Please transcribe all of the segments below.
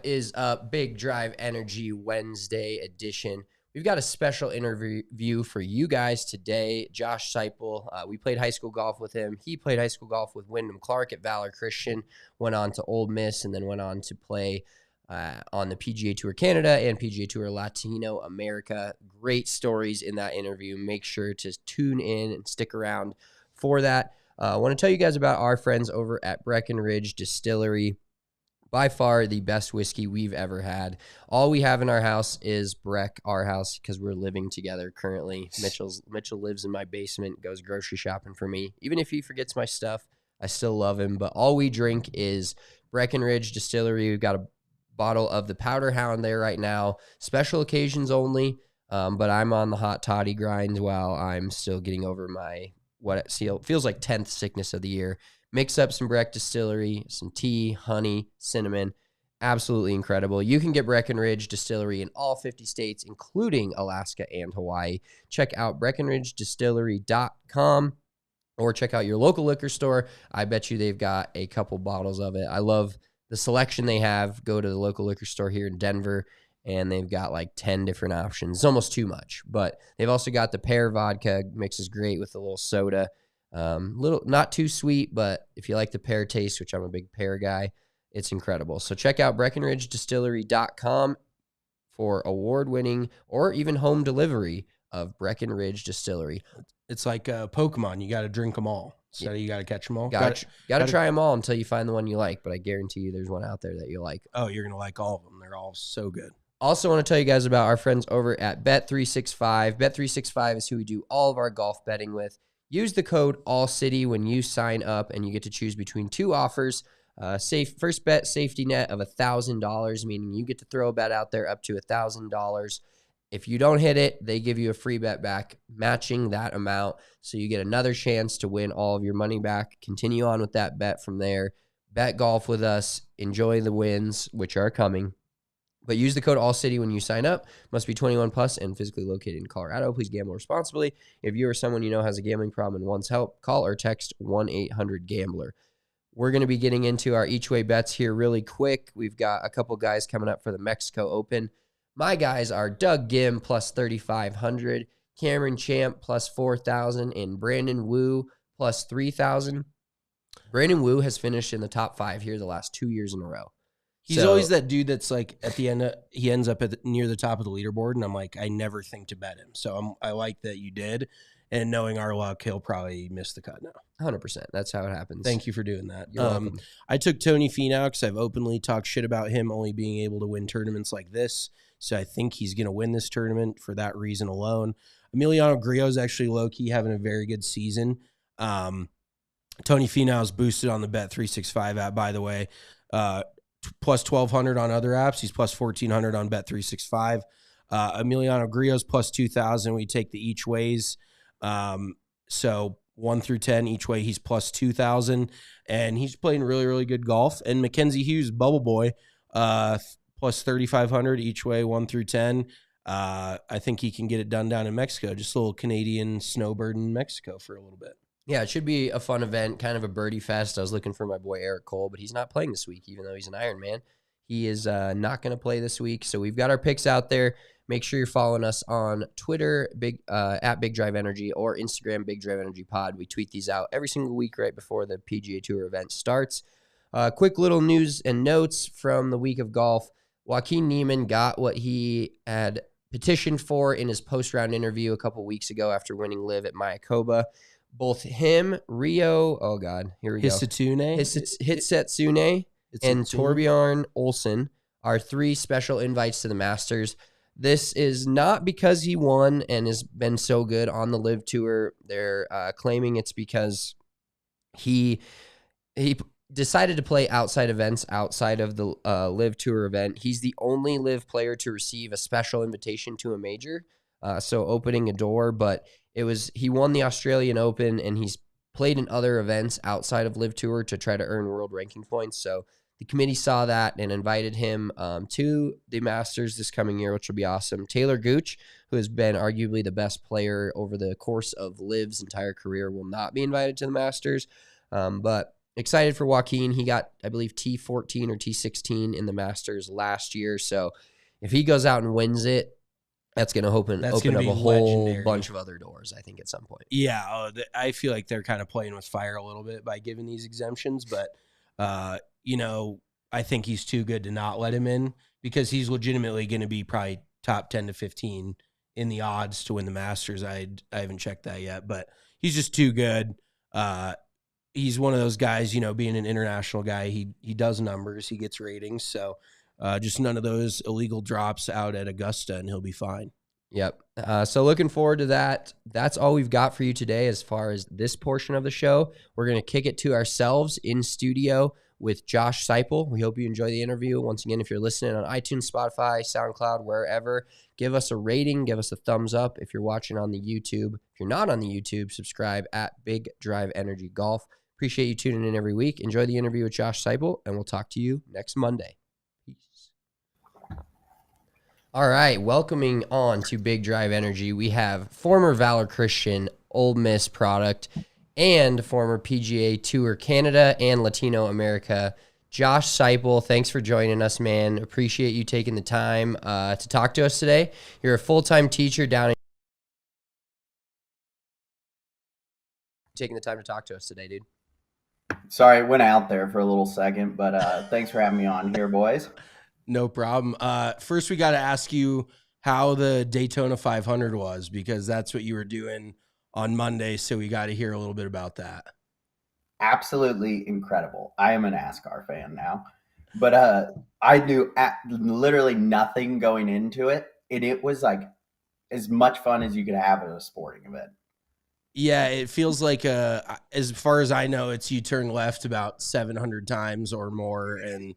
is up? Big Drive Energy Wednesday edition. We've got a special interview for you guys today. Josh Seiple, we played high school golf with him. He played high school golf with Wyndham Clark at Valor Christian, went on to Ole Miss, and then went on to play on the PGA Tour Canada and PGA Tour Latino America. Great stories in that interview. Make sure to tune in and stick around for that. I want to tell you guys about our friends over at Breckenridge Distillery. By far the best whiskey we've ever had. All we have in our house is Breck, our house, because we're living together currently. Mitchell lives in my basement, goes grocery shopping for me. Even if he forgets my stuff, I still love him. But all we drink is Breckenridge Distillery. We've got a bottle of the Powder Hound there right now. Special occasions only, but I'm on the hot toddy grind while I'm still getting over my, what it feels like 10th sickness of the year. Mix up some Breck Distillery, some tea, honey, cinnamon. Absolutely incredible. You can get Breckenridge Distillery in all 50 states, including Alaska and Hawaii. Check out BreckenridgeDistillery.com or check out your local liquor store. I bet you they've got a couple bottles of it. I love the selection they have. Go to the local liquor store here in Denver, and they've got like 10 different options. It's almost too much, but they've also got the pear vodka. Mixes great with a little soda. Little not too sweet, but if you like the pear taste, which I'm a big pear guy, it's incredible. So check out BreckenridgeDistillery.com for award-winning or even home delivery of Breckenridge Distillery. It's like Pokemon. You got to drink them all. So you got to catch them all. Got to try them all until you find the one you like, but I guarantee you there's one out there that you like. Oh, you're going to like all of them. They're all so good. Also want to tell you guys about our friends over at Bet365. Bet365 is who we do all of our golf betting with. Use the code ALLCITY when you sign up, and you get to choose between two offers. First bet safety net of $1,000, meaning you get to throw a bet out there up to $1,000. If you don't hit it, they give you a free bet back, matching that amount. So you get another chance to win all of your money back. Continue on with that bet from there. Bet golf with us. Enjoy the wins, which are coming. But use the code ALLCITY when you sign up. Must be 21 plus and physically located in Colorado. Please gamble responsibly. If you or someone you know has a gambling problem and wants help, call or text 1-800-GAMBLER. We're going to be getting into our each-way bets here really quick. We've got a couple guys coming up for the Mexico Open. My guys are Doug Gim plus 3,500, Cameron Champ plus 4,000, and Brandon Wu plus 3,000. Brandon Wu has finished in the top 5 here the last 2 years in a row. He's always that dude that's like at the end, he ends up near the top of the leaderboard, and I'm like, I never think to bet him. So I like that you did, and knowing our luck, he'll probably miss the cut now. 100%. That's how it happens. Thank you for doing that. You're welcome. I took Tony Finau because I've openly talked shit about him only being able to win tournaments like this. So I think he's going to win this tournament for that reason alone. Emiliano Grillo's actually low-key having a very good season. Tony Finau's boosted on the Bet365 app, by the way. Plus 1,200 on other apps. He's plus 1,400 on Bet365. Emiliano Grillo's plus 2,000. We take the each ways. So 1 through 10 each way, he's plus 2,000. And he's playing really, really good golf. And Mackenzie Hughes, Bubble Boy, plus 3,500 each way, 1 through 10. I think he can get it done down in Mexico. Just a little Canadian snowbird in Mexico for a little bit. Yeah, it should be a fun event, kind of a birdie fest. I was looking for my boy Eric Cole, but he's not playing this week, even though he's an Ironman. He is not going to play this week, so we've got our picks out there. Make sure you're following us on Twitter, at Big Drive Energy, or Instagram, Big Drive Energy Pod. We tweet these out every single week right before the PGA Tour event starts. Quick little news and notes from the week of golf. Joaquin Niemann got what he had petitioned for in his post-round interview a couple weeks ago after winning LIV at Mayakoba. Both him, Rio, oh God, here we go. Hitsetsune, and Torbjorn Olsen are 3 special invites to the Masters. This is not because he won and has been so good on the LIV Tour. They're claiming it's because he decided to play outside events outside of the LIV Tour event. He's the only LIV player to receive a special invitation to a major, so opening a door, but he won the Australian Open, and he's played in other events outside of LIV Tour to try to earn world ranking points. So the committee saw that and invited him to the Masters this coming year, which will be awesome. Taylor Gooch, who has been arguably the best player over the course of LIV's entire career, will not be invited to the Masters. But excited for Joaquin. He got, I believe, T14 or T16 in the Masters last year. So if he goes out and wins it, that's going to open up a whole bunch of other doors, I think, at some point. Yeah, I feel like they're kind of playing with fire a little bit by giving these exemptions, but, I think he's too good to not let him in because he's legitimately going to be probably top 10 to 15 in the odds to win the Masters. I haven't checked that yet, but he's just too good. He's one of those guys, being an international guy, he does numbers, he gets ratings. So just none of those illegal drops out at Augusta, and he'll be fine. Yep. So looking forward to that. That's all we've got for you today as far as this portion of the show. We're going to kick it to ourselves in studio with Josh Seiple. We hope you enjoy the interview. Once again, if you're listening on iTunes, Spotify, SoundCloud, wherever, give us a rating, give us a thumbs up. If you're watching on the YouTube, if you're not on the YouTube, subscribe at Big Drive Energy Golf. Appreciate you tuning in every week. Enjoy the interview with Josh Seiple, and we'll talk to you next Monday. Peace. All right, welcoming on to Big Drive Energy, we have former Valor Christian Ole Miss product and former PGA Tour Canada and Latino America, Josh Seiple. Thanks for joining us, man. Appreciate you taking the time to talk to us today. You're a full-time teacher down in taking the time to talk to us today, dude. Sorry, it went out there for a little second, but thanks for having me on here, boys. No problem. First, we got to ask you how the Daytona 500 was, because that's what you were doing on Monday. So we got to hear a little bit about that. Absolutely incredible. I am a NASCAR fan now, but I knew literally nothing going into it, and it was like as much fun as you could have at a sporting event. Yeah, it feels like, as far as I know, it's you turn left about 700 times or more, and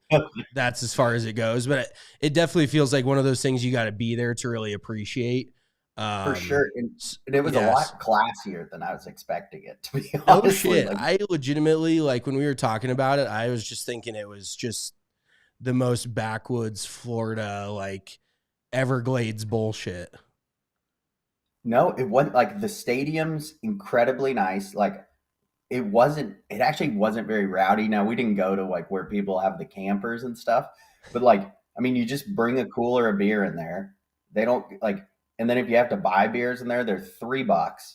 that's as far as it goes. But it definitely feels like one of those things you got to be there to really appreciate. For sure. And it was a lot classier than I was expecting it, to be honest. Oh, shit. I legitimately, when we were talking about it, I was just thinking it was just the most backwoods Florida, Everglades bullshit. No, it wasn't. The stadium's incredibly nice. It actually wasn't very rowdy. Now, we didn't go to where people have the campers and stuff, but you just bring a cooler of beer in there. They don't and then if you have to buy beers in there, they're $3.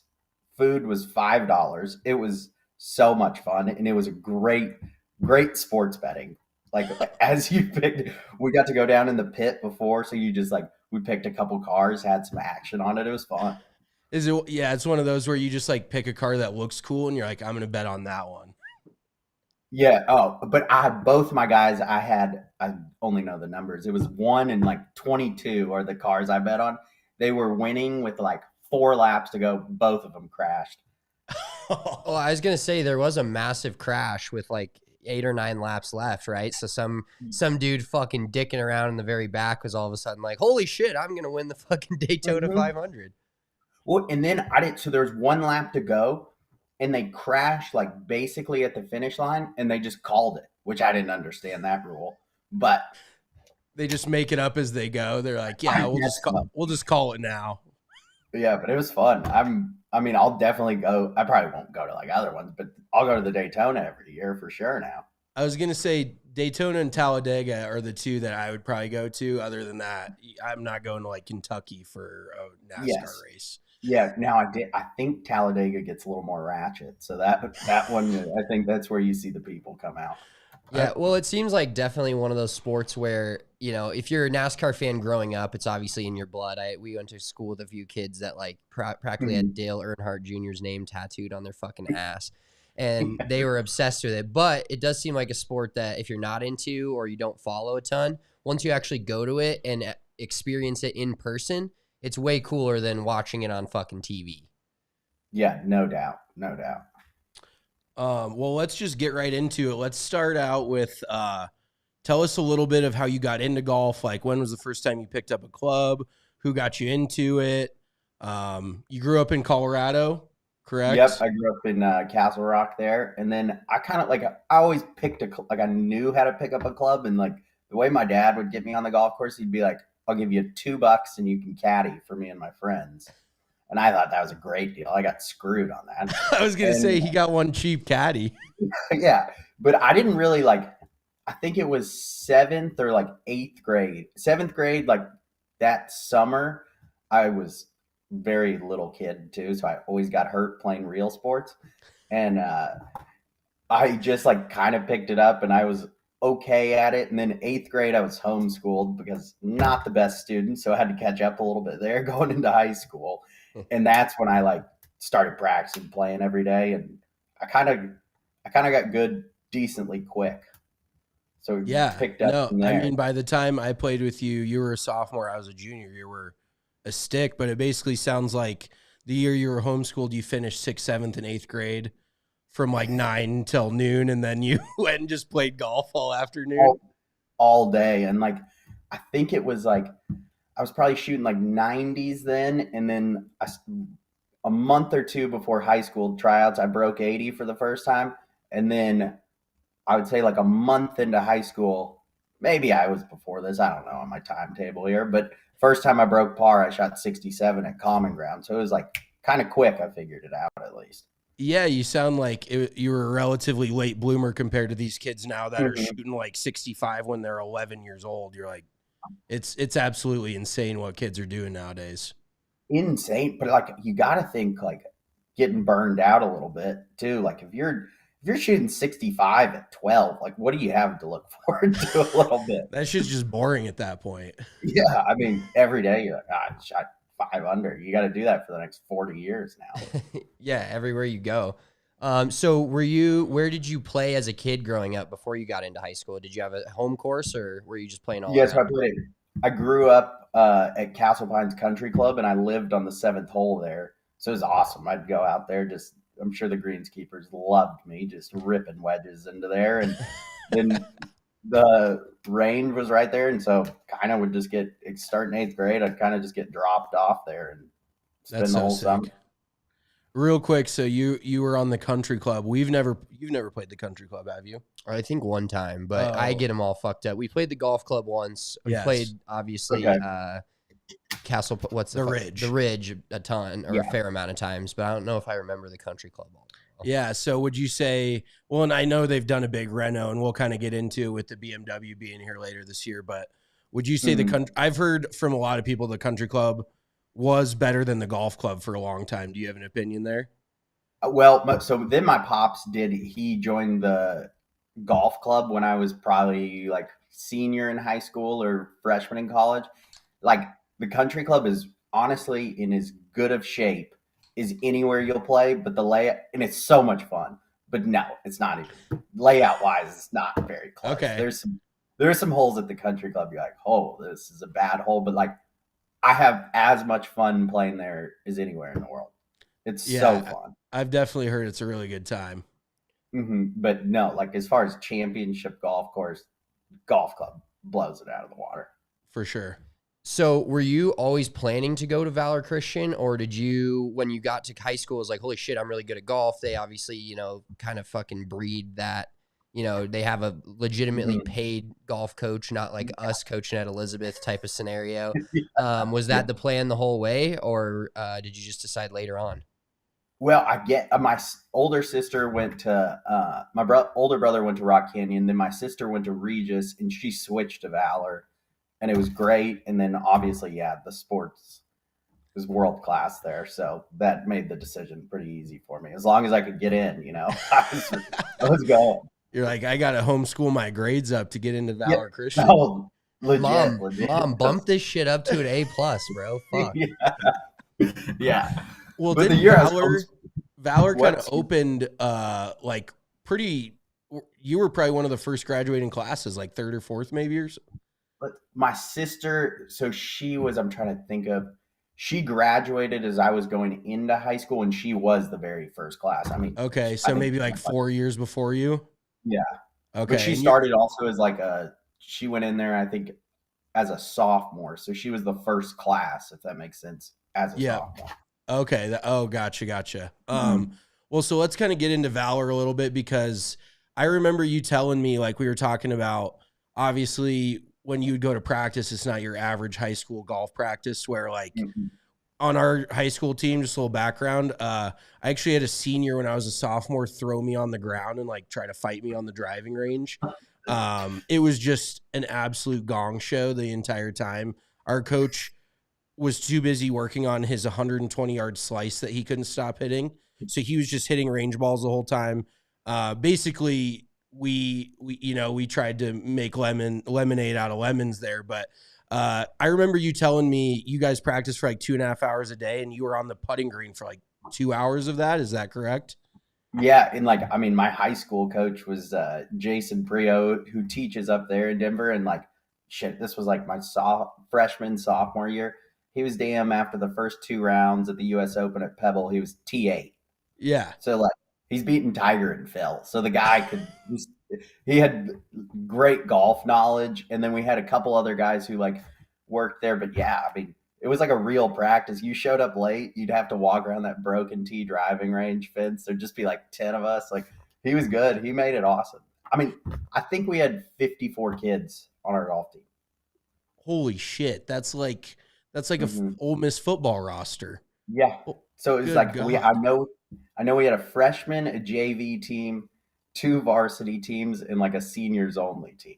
Food was $5. It was so much fun, and it was a great sports betting. As you picked, we got to go down in the pit before, so you just we picked a couple cars, had some action on it. It was fun. Is it? Yeah, it's one of those where you just pick a car that looks cool, and you're like, I'm going to bet on that one. Yeah. Oh, but both my guys, I only know the numbers. It was 1 and 22 are the cars I bet on. They were winning with 4 laps to go. Both of them crashed. Oh, I was going to say there was a massive crash with 8 or 9 laps left, right? So some dude fucking dicking around in the very back was all of a sudden holy shit, I'm going to win the fucking Daytona 500. Well, and then so there was 1 lap to go, and they crashed basically at the finish line, and they just called it, which I didn't understand that rule. But they just make it up as they go. They're like, yeah, we'll just call it now. Yeah, but it was fun. I'll definitely go. I probably won't go to other ones, but I'll go to the Daytona every year for sure now. I was going to say Daytona and Talladega are the two that I would probably go to. Other than that, I'm not going to Kentucky for a NASCAR race. Yeah, now I think Talladega gets a little more ratchet. So that one, I think that's where you see the people come out. Yeah, well, it seems like definitely one of those sports where, if you're a NASCAR fan growing up, it's obviously in your blood. We went to school with a few kids that practically had Dale Earnhardt Jr.'s name tattooed on their fucking ass, and they were obsessed with it. But it does seem like a sport that if you're not into or you don't follow a ton, once you actually go to it and experience it in person, it's way cooler than watching it on fucking TV. Yeah, no doubt. No doubt. Well, let's just get right into it. Let's start out with tell us a little bit of how you got into golf. When was the first time you picked up a club? Who got you into it? You grew up in Colorado, correct? Yep, I grew up in Castle Rock there, and then I kind of I always picked I knew how to pick up a club, and the way my dad would get me on the golf course, he'd be like, "I'll give you $2 and you can caddy for me and my friends." And I thought that was a great deal. I got screwed on that. I was going to say he got one cheap caddy. Yeah. But I didn't really like, I think it was seventh or like eighth grade. Seventh grade, like that summer, I was very little kid too. So I always got hurt playing real sports. And I just like kind of picked it up and I was okay at it. And then eighth grade, I was homeschooled because not the best student. So I had to catch up a little bit there going into high school. And that's when I like started practicing playing every day. And I kind of got good decently quick. So Yeah, picked up no, from I there. mean, by the time I played with you, you were a sophomore, I was a junior, you were a stick, but it basically sounds like the year you were homeschooled, you finished 6th, 7th, and 8th grade from like 9 till noon, and then you went and just played golf all afternoon. All day. And like, I think it was like, I was probably shooting like 90s then. And then a month or two before high school tryouts, I broke 80 for the first time. And then I would say like a month into high school, maybe I was before this, I don't know on my timetable here, but first time I broke par, I shot 67 at Common Ground. So it was like kind of quick. I figured it out at least. Yeah, you sound like you were a relatively late bloomer compared to these kids now that are Mhm. shooting like 65 when they're 11 years old. You're like, it's absolutely insane what kids are doing nowadays. Insane. But like, you got to think like getting burned out a little bit too. Like if you're shooting 65 at 12, like what do you have to look forward to a little bit? That shit's just boring at that point. Yeah, I mean, every day you're like, I shot 5 under. You got to do that for the next 40 years now. Yeah, everywhere you go. So where did you play as a kid growing up before you got into high school? Did you have a home course or were you just playing all Yes, around? I grew up at Castle Pines Country Club, and I lived on the seventh hole there. So it was awesome. I'd go out there. Just I'm sure the greenskeepers loved me, just ripping wedges into there, and then the range was right there, and so kind of would just get starting eighth grade. I'd kind of just get dropped off there and spend That's the so whole sick. summer. Real quick, so you were on the country club. You've never played the country club, have you? I think one time, but I get them all fucked up. We played the golf club once. We Yes. played obviously Okay. Castle. What's The fuck- Ridge. The Ridge a ton or Yeah. a fair amount of times, but I don't know if I remember the country club all. Yeah. So would you say? Well, and I know they've done a big reno, and we'll kind of get into it with the BMW being here later this year. But would you say the Mhm. country? I've heard from a lot of people the country club was better than the golf club for a long time. Do you have an opinion there? Well, so then my pops did. He joined the golf club when I was probably like senior in high school or freshman in college. Like the country club is honestly in as good of shape as anywhere you'll play, but the layout and it's so much fun. But no, it's not even layout wise. It's not very close. Okay. There's some holes at the country club. You're like, oh, this is a bad hole, but like I have as much fun playing there as anywhere in the world. It's so fun. I've definitely heard it's a really good time. But no, like as far as championship golf course, golf club blows it out of the water. For sure. So were you always planning to go to Valor Christian, or did you, when you got to high school, was like, holy shit, I'm really good at golf? They obviously, kind of fucking breed that, they have a legitimately paid golf coach, not like us coaching at Elizabeth type of scenario. Was that the plan the whole way, or did you just decide later on? Well, I get my older sister went to older brother went to Rock Canyon. Then my sister went to Regis, and she switched to Valor, and it was great. And then obviously, yeah, the sports was world class there, so that made the decision pretty easy for me. As long as I could get in, I was going. You're like, I got to homeschool my grades up to get into Valor Christian. No, legit. Mom, bump this shit up to an A+, bro. Fuck. Yeah. Well, But did the year I Valor was kind of opened like pretty? You were probably one of the first graduating classes, like third or fourth, maybe, or so. But my sister, so she was, I'm trying to think of, she graduated as I was going into high school, and she was the very first class. I mean, Okay, so think maybe like 4 years before you. yeah. Okay, But she and started also as like she went in there, I think, as a sophomore. So she was the first class, if that makes sense, as a sophomore. Okay. Gotcha. Mhm. Well, so let's kind of get into Valor a little bit, because I remember you telling me, like, we were talking about, obviously when you would go to practice, it's not your average high school golf practice where like Mhm. on our high school team, just a little background. I actually had a senior when I was a sophomore throw me on the ground and like try to fight me on the driving range. It was just an absolute gong show the entire time. Our coach was too busy working on his 120-yard slice that he couldn't stop hitting. So he was just hitting range balls the whole time. Basically, we tried to make lemonade out of lemons there, but I remember you telling me you guys practiced for like 2.5 hours a day and you were on the putting green for like 2 hours of that. Is that correct? Yeah, and like I mean, my high school coach was Jason Prio, who teaches up there in Denver, and like shit, this was like my freshman sophomore year. He was damn after the first 2 rounds at the U.S. Open at Pebble. He was T8. Yeah. So like he's beaten Tiger and Phil. So the guy he had great golf knowledge, and then we had a couple other guys who like worked there. But yeah, I mean, it was like a real practice. You showed up late, you'd have to walk around that broken tee driving range fence. There'd just be like 10 of us. Like he was good. He made it awesome. I mean, I think we had 54 kids on our golf team. Holy shit. That's like a Ole Miss football roster. Yeah. So it was like God. I know we had a freshman, a JV team, 2 varsity teams, and like a seniors only team.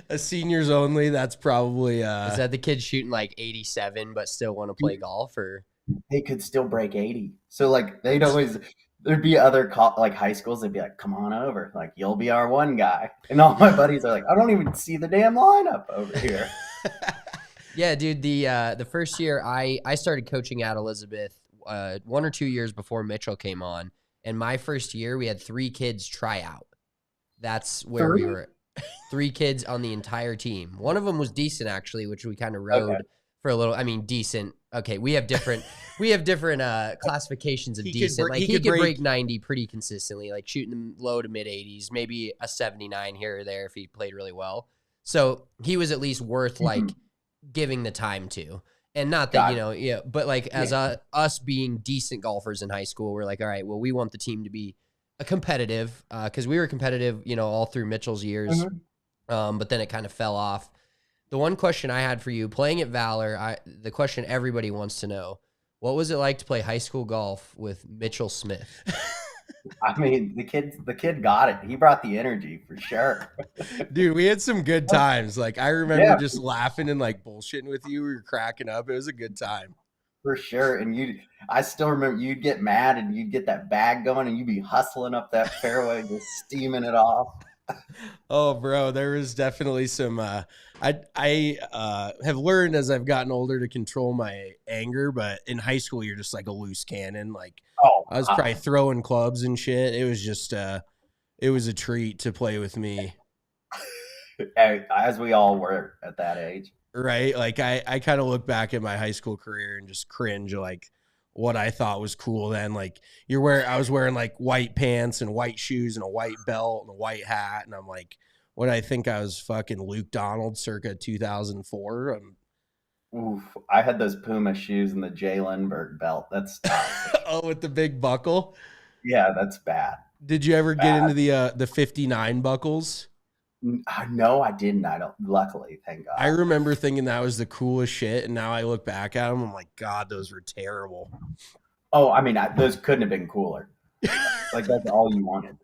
A seniors only. That's probably is that the kids shooting like 87 but still want to play golf, or they could still break 80? So like there'd be other like high schools. They'd be like, "Come on over, like you'll be our one guy." And all my buddies are like, "I don't even see the damn lineup over here." Yeah, dude. The first year I started coaching at Elizabeth 1 or 2 years before Mitchell came on, and my first year we had 3 kids try out. That's where we were. 3 kids on the entire team. One of them was decent actually, which we kind of rode for a little. I mean, decent. Okay, we have different classifications of decent. He could break 90 pretty consistently, like shooting them low to mid 80s, maybe a 79 here or there if he played really well. So he was at least worth like giving the time to. And not that, but like as us being decent golfers in high school, we're like, all right, well, we want the team to be a competitive, because we were competitive, all through Mitchell's years. But then it kind of fell off. The one question I had for you, playing at Valor, the question everybody wants to know, what was it like to play high school golf with Mitchell Smith? I mean, the kid got it. He brought the energy for sure. Dude, we had some good times. Like I remember just laughing and like bullshitting with you. We were cracking up. It was a good time. For sure. And I still remember you'd get mad and you'd get that bag going and you'd be hustling up that fairway, just steaming it off. Oh, bro, there was definitely some. I have learned as I've gotten older to control my anger, but in high school, you're just like a loose cannon. Like I was probably throwing clubs and shit. It was just, it was a treat to play with me. As we all were at that age. Right. Like I kind of look back at my high school career and just cringe, like what I thought was cool then. Like I was wearing like white pants and white shoes and a white belt and a white hat. And I'm like, what I think I was fucking Luke Donald circa 2004. Oof, I had those Puma shoes and the Jay Lindbergh belt. That's tough. Oh, with the big buckle? Yeah, that's bad. Did you ever get into the 59 buckles? No, I didn't. I don't. Luckily, thank God. I remember thinking that was the coolest shit, and now I look back at them. I'm like, God, those were terrible. Oh, I mean, those couldn't have been cooler. Like that's all you wanted.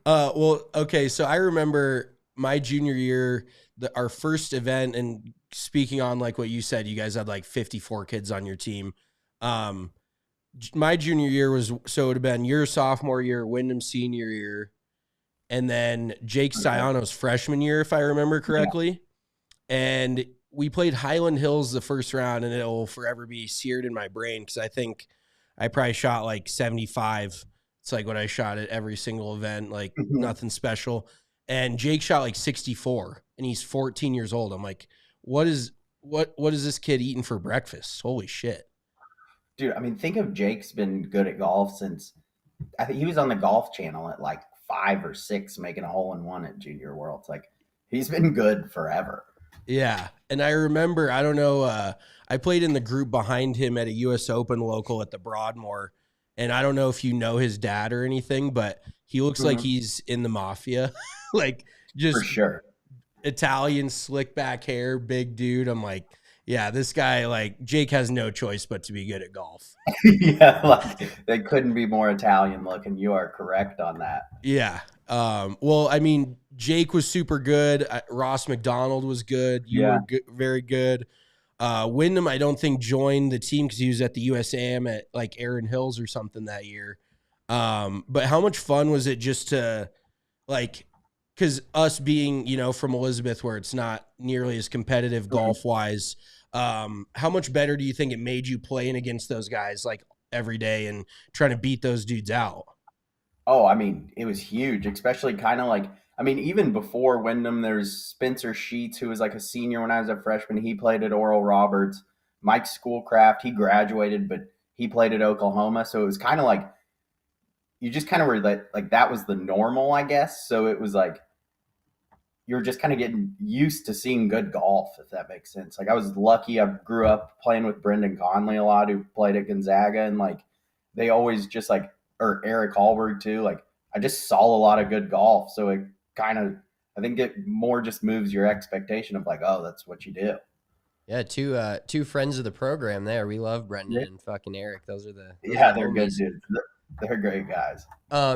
Well, okay. So I remember my junior year, our first event, and speaking on like what you said, you guys had like 54 kids on your team. My junior year was, so it would have been your sophomore year, Wyndham senior year, and then Jake Stiano's freshman year, if I remember correctly. Yeah. And we played Highland Hills the first round, and it will forever be seared in my brain because I think I probably shot like 75. It's like what I shot at every single event, like nothing special. And Jake shot like 64, and he's 14 years old. I'm like, what is this kid eating for breakfast? Holy shit. Dude, I mean, think of Jake's been good at golf since, I think he was on the Golf Channel at like 5 or 6 making a hole-in-one at Junior Worlds. Like he's been good forever. Yeah. And I remember, I don't know, I played in the group behind him at a US Open local at the Broadmoor. And I don't know if you know his dad or anything, but he looks like he's in the mafia. Like just for sure. Italian slick back hair, big dude. I'm like, Yeah, this guy, like, Jake has no choice but to be good at golf. Yeah, like they couldn't be more Italian looking. You are correct on that. Yeah. Well, I mean, Jake was super good. Ross McDonald was good. You Yeah. were very good. Wyndham, I don't think joined the team because he was at the USAM at like Erin Hills or something that year. But how much fun was it just to like, because us being, from Elizabeth where it's not nearly as competitive golf wise, how much better do you think it made you playing against those guys like every day and trying to beat those dudes out? Oh, I mean, it was huge, especially kind of like, I mean, even before Wyndham, there's Spencer Sheets, who was like a senior when I was a freshman. He played at Oral Roberts. Mike Schoolcraft, he graduated, but he played at Oklahoma. So it was kind of like, you just kind of were like that was the normal, I guess. So it was like, you're just kind of getting used to seeing good golf, if that makes sense. Like I was lucky. I grew up playing with Brendan Conley a lot, who played at Gonzaga, and like they always just like, or Eric Hallberg too. Like I just saw a lot of good golf, so it kind of, I think it more just moves your expectation of like, oh, that's what you do. Yeah, two friends of the program there. We love Brendan Yeah, and fucking Eric. Those are yeah, the they're good homies. dudes. They're great guys.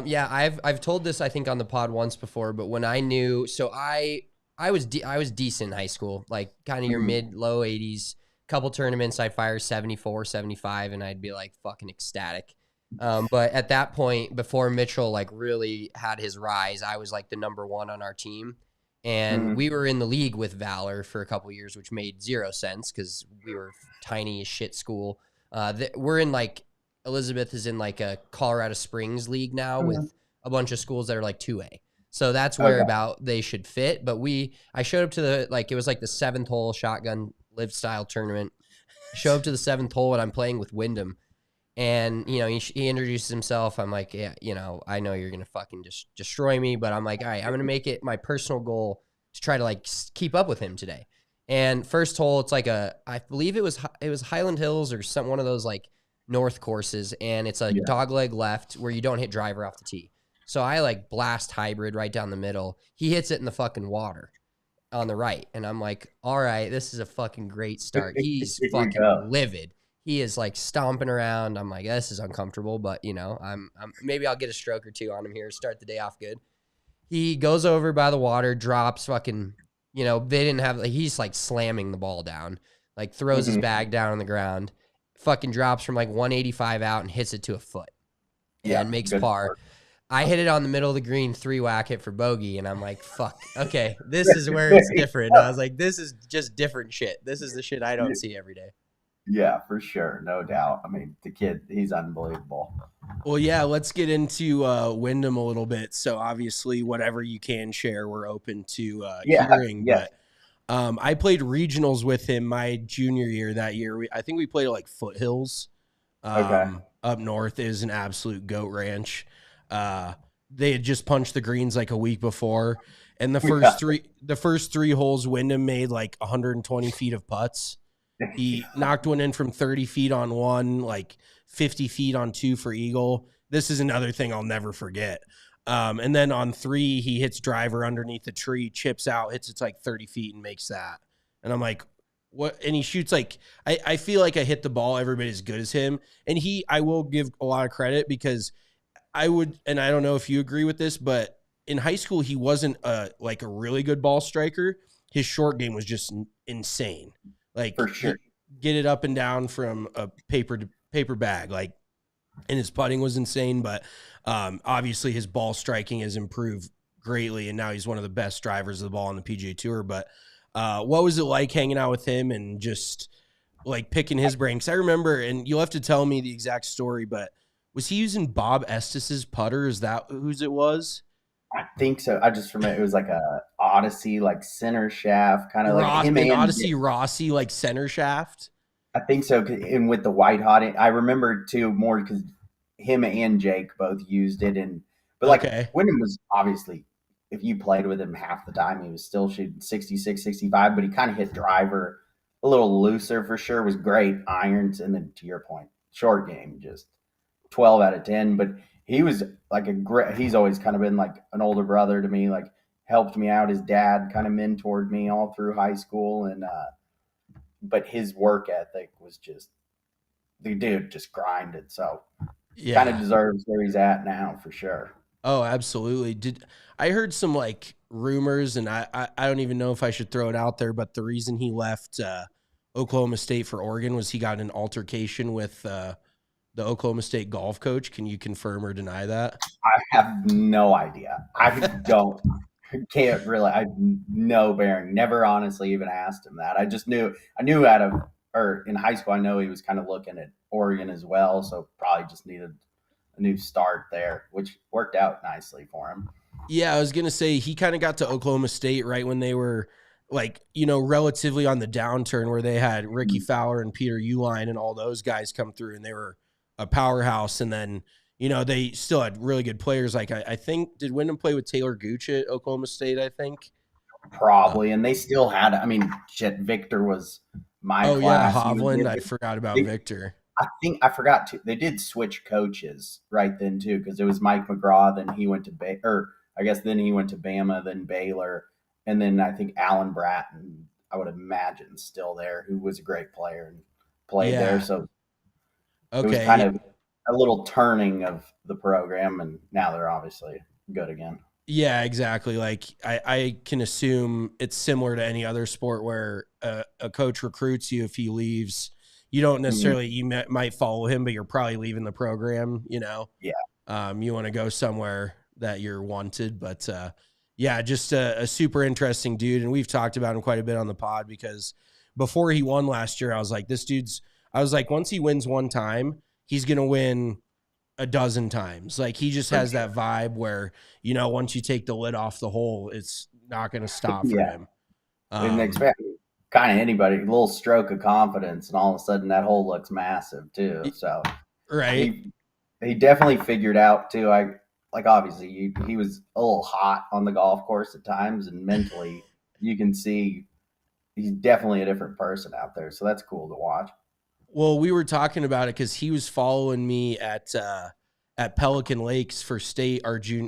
Yeah, I've told this I think on the pod once before, but when I knew, so I was decent in high school, like kind of your Mhm. mid low 80s. Couple tournaments I'd fire 74, 75, and I'd be like fucking ecstatic. But at that point, before Mitchell like really had his rise, I was like the number one on our team, and Mhm. we were in the league with Valor for a couple years, which made zero sense because we were tiny as shit school. We're in like Elizabeth is in like a Colorado Springs league now Mhm. with a bunch of schools that are like 2A. So that's where Okay. about they should fit. But I showed up to it was like the 7th hole shotgun live style tournament. Show up to the 7th hole and I'm playing with Wyndham. And, he introduces himself. I'm like, yeah, I know you're going to fucking just destroy me. But I'm like, all right, I'm going to make it my personal goal to try to like keep up with him today. And first hole, it's like I believe it was Highland Hills or one of those like north courses. And it's a Yeah. dog leg left where you don't hit driver off the tee. So I like blast hybrid right down the middle. He hits it in the fucking water on the right. And I'm like, all right, this is a fucking great start. He's Here we fucking go. livid. He is like stomping around. I'm like, this is uncomfortable, but I'm maybe I'll get a stroke or two on him here, start the day off good. He goes over by the water, drops fucking, they didn't have, like, he's like slamming the ball down, like throws his Mhm. bag down on the ground, fucking drops from like 185 out and hits it to a foot Yeah, and makes good par. work. I hit it on the middle of the green, 3-whack it for bogey, and I'm like, fuck, okay, this is where it's different. I was like, this is just different shit. This is the shit I don't see every day. Yeah, for sure, no doubt. I mean, the kid, he's unbelievable. Well, yeah, let's get into Wyndham a little bit. So obviously, whatever you can share, we're open to Yeah, hearing. yes. But I played regionals with him my junior year that year. I think we played at like Foothills Okay. up north. It was an absolute goat ranch. They had just punched the greens like a week before, and the first three holes, Wyndham made like 120 feet of putts. He knocked one in from 30 feet on one, like 50 feet on two for eagle. This is another thing I'll never forget. And then on 3, he hits driver underneath the tree, chips out, hits it like 30 feet and makes that. And I'm like, what? And he shoots like, I feel like I hit the ball everybody as good as him. And I will give a lot of credit because and I don't know if you agree with this, but in high school, he wasn't like a really good ball striker. His short game was just insane. Like, For sure. get it up and down from a paper bag, like, and his putting was insane. But obviously, his ball striking has improved greatly, and now he's one of the best drivers of the ball on the PGA Tour. But what was it like hanging out with him and just like picking his brain? Because I remember, and you'll have to tell me the exact story, but was he using Bob Estes' putter? Is that whose it was? I think so. I just remember it was like a Odyssey, like center shaft, kind of like him An and Odyssey Rossi, like center shaft. I think so. And with the white hot, I remember too more because him and Jake both used it. But like Okay. Wyndham was obviously, if you played with him half the time, he was still shooting 66, 65, but he kind of hit driver a little looser for sure. Was great irons, and then to your point, short game just 12 out of 10. But he was like he's always kind of been like an older brother to me, like helped me out. His dad kind of mentored me all through high school. And but his work ethic was just, the dude just grinded. So kind of Yeah. deserves where he's at now for sure. Oh, absolutely. I heard some like rumors, and I don't even know if I should throw it out there, but the reason he left Oklahoma State for Oregon was he got in an altercation with the Oklahoma State golf coach. Can you confirm or deny that? I have no idea. Can't really, I have no bearing. Never honestly even asked him that. I knew or in high school, I know he was kind of looking at Oregon as well. So probably just needed a new start there, which worked out nicely for him. Yeah, I was going to say he kind of got to Oklahoma State right when they were like, you know, relatively on the downturn, where they had Ricky Fowler and Peter Uihlein and all those guys come through, and they were a powerhouse. And then, you know, they still had really good players. Like I think, did Wyndham play with Taylor Gooch at Oklahoma State, I think? Probably. And they still had, I mean, shit, Victor was my Oh, class. yeah, Hovland. I forgot about Victor. I forgot to. They did switch coaches right then too, because it was Mike McGraw. Then he went to then he went to Bama, then Baylor, and then I think Alan Bratton. I would imagine still there, who was a great player and played there. So it was kind of a little turning of the program, and now they're obviously good again. Yeah, exactly. Like I can assume it's similar to any other sport where a coach recruits you. If he leaves, you don't necessarily, you might follow him, but you're probably leaving the program, you know? Yeah. You want to go somewhere that you're wanted, but yeah, just a super interesting dude. And we've talked about him quite a bit on the pod, because before he won last year, I was like, once he wins one time, he's going to win a dozen times. Like, he just has that vibe where, you know, once you take the lid off the hole, it's not going to stop for him. Didn't expect kind of anybody, a little stroke of confidence, and all of a sudden that hole looks massive too. So right. He definitely figured out too. Obviously he was a little hot on the golf course at times, and mentally you can see he's definitely a different person out there. So that's cool to watch. Well, we were talking about it because he was following me at Pelican Lakes for state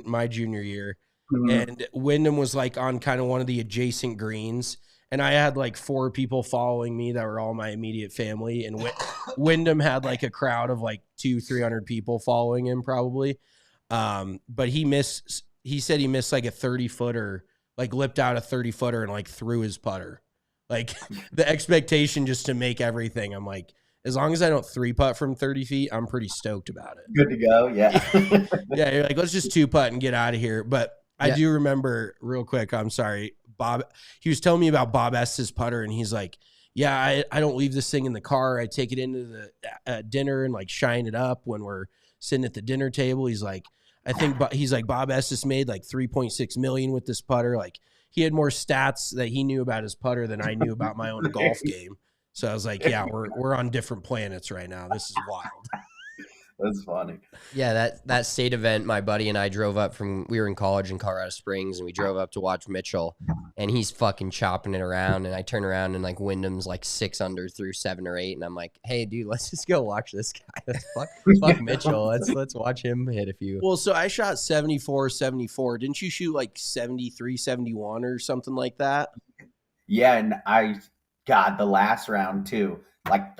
my junior year. And Wyndham was like on kind of one of the adjacent greens, and I had like 4 people following me that were all my immediate family, and Wyndham had like a crowd of like 200-300 people following him probably. But he said he missed like a 30-footer, like lipped out a 30-footer and like threw his putter. Like, the expectation just to make everything, I'm like, as long as I don't 3-putt from 30 feet, I'm pretty stoked about it. Good to go. Yeah. Yeah. You're like, let's just 2-putt and get out of here. But I do remember real quick, I'm sorry, Bob, he was telling me about Bob Estes' putter, and he's like, yeah, I don't leave this thing in the car. I take it into the dinner and like shine it up when we're sitting at the dinner table. He's like, Bob Estes made like 3.6 million with this putter. Like, he had more stats that he knew about his putter than I knew about my own golf game. So I was like, yeah, we're on different planets right now. This is wild. That's funny. Yeah, that state event, my buddy and I drove up we were in college in Colorado Springs, and we drove up to watch Mitchell, and he's fucking chopping it around, and I turn around and like Wyndham's like 6 under through 7 or 8, and I'm like, hey dude, let's just go watch this guy. Fuck Mitchell. Let's watch him hit a few. Well, so I shot 74. Didn't you shoot like 73, 71 or something like that? Yeah, and the last round too, like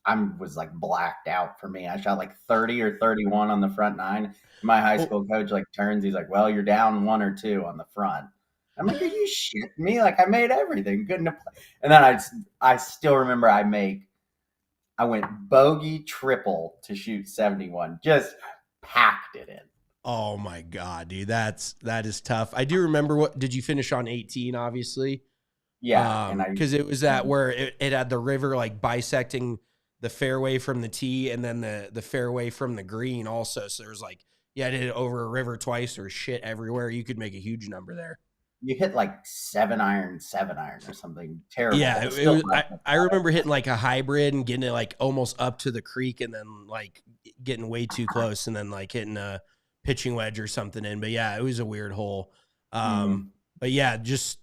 I was like blacked out for me. I shot like 30 or 31 on the front 9. My high school coach like turns, he's like, well, you're down 1 or 2 on the front. I'm like, are you shitting me? Like, I made everything. Couldn't have played. And then I still remember I went bogey triple to shoot 71. Just packed it in. Oh my God, dude. That is tough. I do remember did you finish on 18, obviously? Yeah. Because it was that where it had the river like bisecting the fairway from the tee, and then the fairway from the green also. So there's like, I did it over a river twice, or shit everywhere. You could make a huge number there. You hit like 7 iron or something terrible. Yeah, I remember hitting like a hybrid and getting it like almost up to the creek, and then like getting way too close, and then like hitting a pitching wedge or something in. But yeah, it was a weird hole. But yeah, just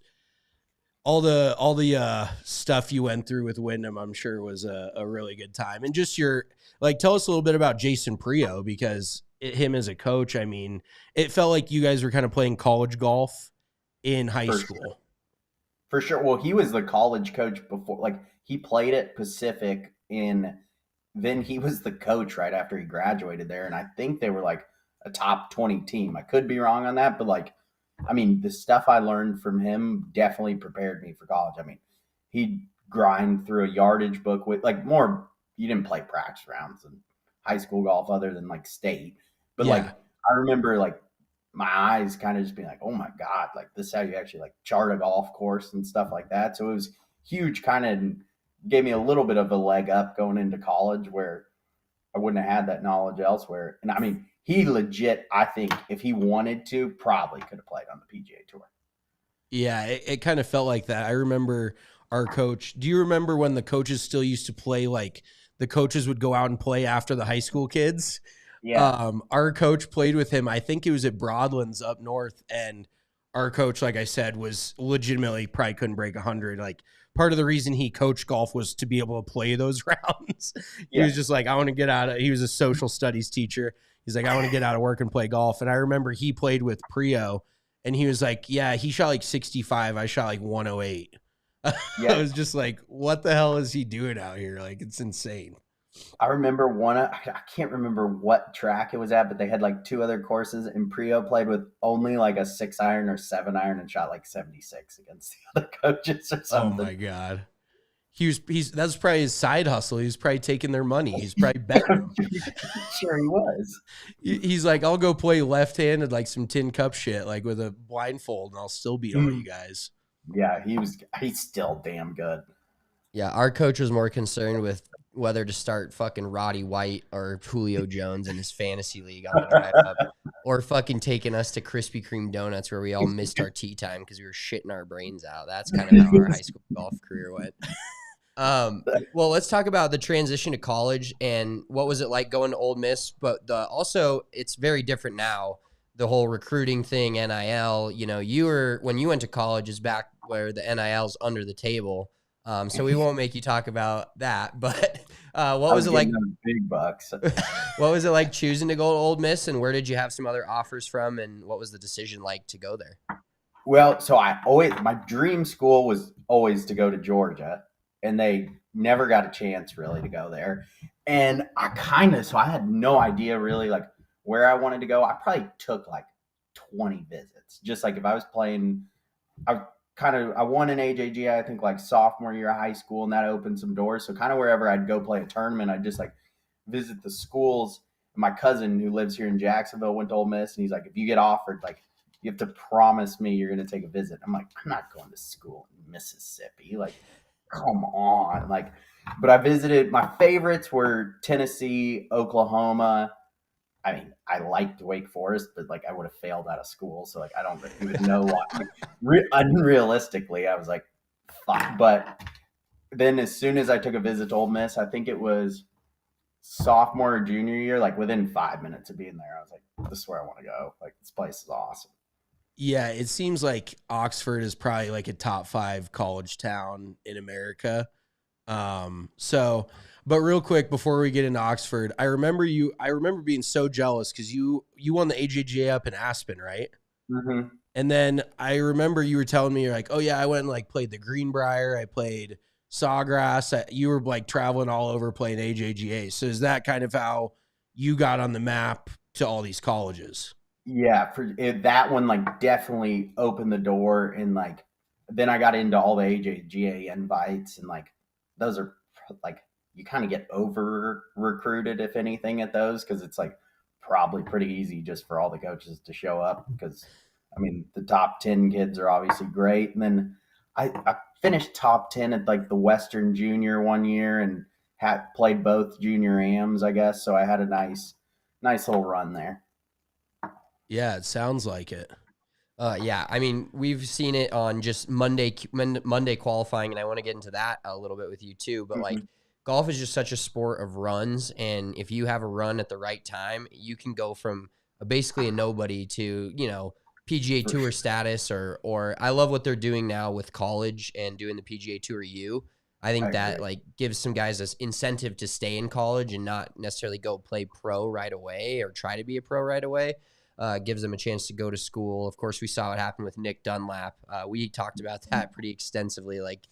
all the stuff you went through with Wyndham, I'm sure was a really good time. And just tell us a little bit about Jason Prio, because him as a coach, I mean, it felt like you guys were kind of playing college golf in high school. For sure. Well, he was the college coach before. Like, he played at Pacific then he was the coach right after he graduated there. And I think they were like a top 20 team. I could be wrong on that, but like, I mean, the stuff I learned from him definitely prepared me for college. I mean, he'd grind through a yardage book with like more, you didn't play practice rounds in high school golf other than like state. But like, I remember like my eyes kind of just being like, oh my God, like this is how you actually like chart a golf course and stuff like that. So it was huge, kind of gave me a little bit of a leg up going into college where I wouldn't have had that knowledge elsewhere. And I mean, he legit, I think if he wanted to, probably could have played on the PGA Tour. Yeah, it kind of felt like that. I remember our coach. Do you remember when the coaches still used to play, like the coaches would go out and play after the high school kids? Yeah. Our coach played with him. I think it was at Broadlands up north. And our coach, like I said, was legitimately probably couldn't break 100. Like part of the reason he coached golf was to be able to play those rounds. He was just like, I want to get out of, he was a social studies teacher. He's like, I want to get out of work and play golf. And I remember he played with Prio and he was like, yeah, he shot like 65. I shot like 108. Yeah. I was just like, what the hell is he doing out here? Like, it's insane. I remember I can't remember what track it was at, but they had like two other courses, and Prio played with only like a 6-iron or 7-iron and shot like 76 against the other coaches or something. Oh my God. That's probably his side hustle. He was probably taking their money. He's probably betting. Sure he was. He's like, I'll go play left-handed, like some tin cup shit, like with a blindfold, and I'll still beat all you guys. Yeah, he's still damn good. Yeah, our coach was more concerned with whether to start fucking Roddy White or Julio Jones in his fantasy league on the drive up, or fucking taking us to Krispy Kreme donuts where we all missed our tea time because we were shitting our brains out. That's kind of how our high school golf career went. Well, let's talk about the transition to college and what was it like going to Ole Miss, but also it's very different now. The whole recruiting thing, NIL, you know, when you went to college is back where the NIL's under the table. So we won't make you talk about that, but what was it like? Big bucks. What was it like choosing to go to Ole Miss, and where did you have some other offers from, and what was the decision like to go there? Well, so my dream school was always to go to Georgia, and they never got a chance really to go there. And I had no idea really like where I wanted to go. I probably took like 20 visits. Just like if I was playing, I won an AJGA, I think like sophomore year of high school, and that opened some doors. So kind of wherever I'd go play a tournament, I'd just like visit the schools. My cousin who lives here in Jacksonville went to Ole Miss, and he's like, if you get offered, like you have to promise me you're going to take a visit. I'm like, I'm not going to school in Mississippi. Like, come on. Like, but I visited, my favorites were Tennessee, Oklahoma. I mean, I liked Wake Forest, but like I would have failed out of school. So like, I don't even know why. Unrealistically, I was like, fuck. But then as soon as I took a visit to Ole Miss, I think it was sophomore or junior year, like within 5 minutes of being there, I was like, this is where I want to go. Like this place is awesome. Yeah, it seems like Oxford is probably like a top 5 college town in America. But real quick before we get into Oxford, I remember being so jealous because you won the AJGA up in Aspen, right? Mm-hmm. And then I remember you were telling me, you're like, oh yeah, I went and like played the Greenbrier, I played Sawgrass. You were like traveling all over playing AJGA. So is that kind of how you got on the map to all these colleges? Yeah, that one like definitely opened the door, and like then I got into all the AJGA invites, and like those are like you kind of get over recruited if anything at those, because it's like probably pretty easy just for all the coaches to show up, because I mean the top 10 kids are obviously great. And then I finished top 10 at like the Western Junior one year and had played both junior AMs, I guess, so I had a nice little run there. Yeah, it sounds like it. Yeah, I mean, we've seen it on just Monday qualifying, and I want to get into that a little bit with you too. But like, golf is just such a sport of runs, and if you have a run at the right time, you can go from basically a nobody to, you know, PGA Tour status, or I love what they're doing now with college and doing the PGA Tour U. I think that like gives some guys this incentive to stay in college and not necessarily go play pro right away or try to be a pro right away. Gives them a chance to go to school. Of course, we saw what happened with Nick Dunlap. We talked about that pretty extensively. Like,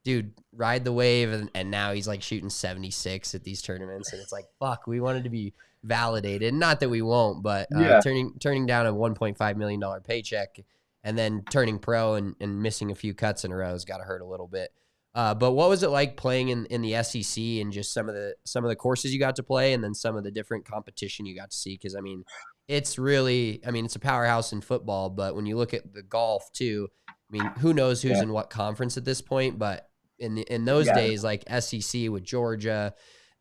dude, ride the wave, and now he's like shooting 76 at these tournaments, and it's like, fuck, we wanted to be validated. Not that we won't, but Yeah. turning down a $1.5 million paycheck and then turning pro and missing a few cuts in a row has got to hurt a little bit. But what was it like playing in the SEC and just some of the courses you got to play, and then some of the different competition you got to see? Because I mean, it's a powerhouse in football, but when you look at the golf too, I mean, who knows who's in what conference at this point? But in those days, like SEC with Georgia,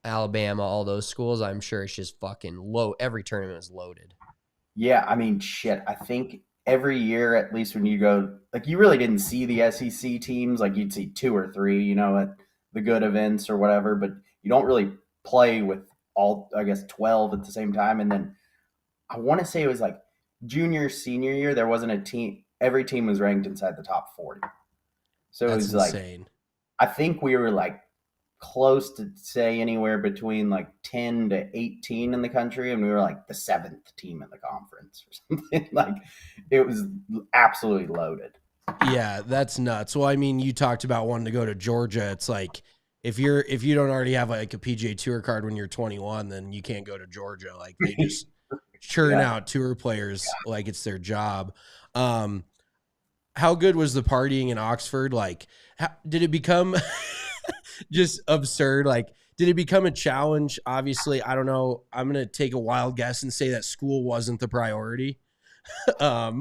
Alabama, all those schools, I'm sure it's just fucking low. Every tournament is loaded. Yeah, I mean, shit. I think every year, at least when you go, like, you really didn't see the SEC teams. Like, you'd see 2 or 3, you know, at the good events or whatever, but you don't really play with all, I guess, 12 at the same time. And then I want to say it was like junior, senior year, there wasn't a team. Every team was ranked inside the top 40. So it was insane. Like, I think we were like close to say anywhere between like 10 to 18 in the country, and we were like the 7th team in the conference or something. Like, it was absolutely loaded. Yeah, that's nuts. Well, I mean, you talked about wanting to go to Georgia. It's like if you don't already have like a PGA Tour card when you're 21, then you can't go to Georgia. Like, they just churn out tour players like it's their job. How good was the partying in Oxford? Like, did it become just absurd? Like, did it become a challenge? Obviously, I don't know. I'm going to take a wild guess and say that school wasn't the priority. Yeah,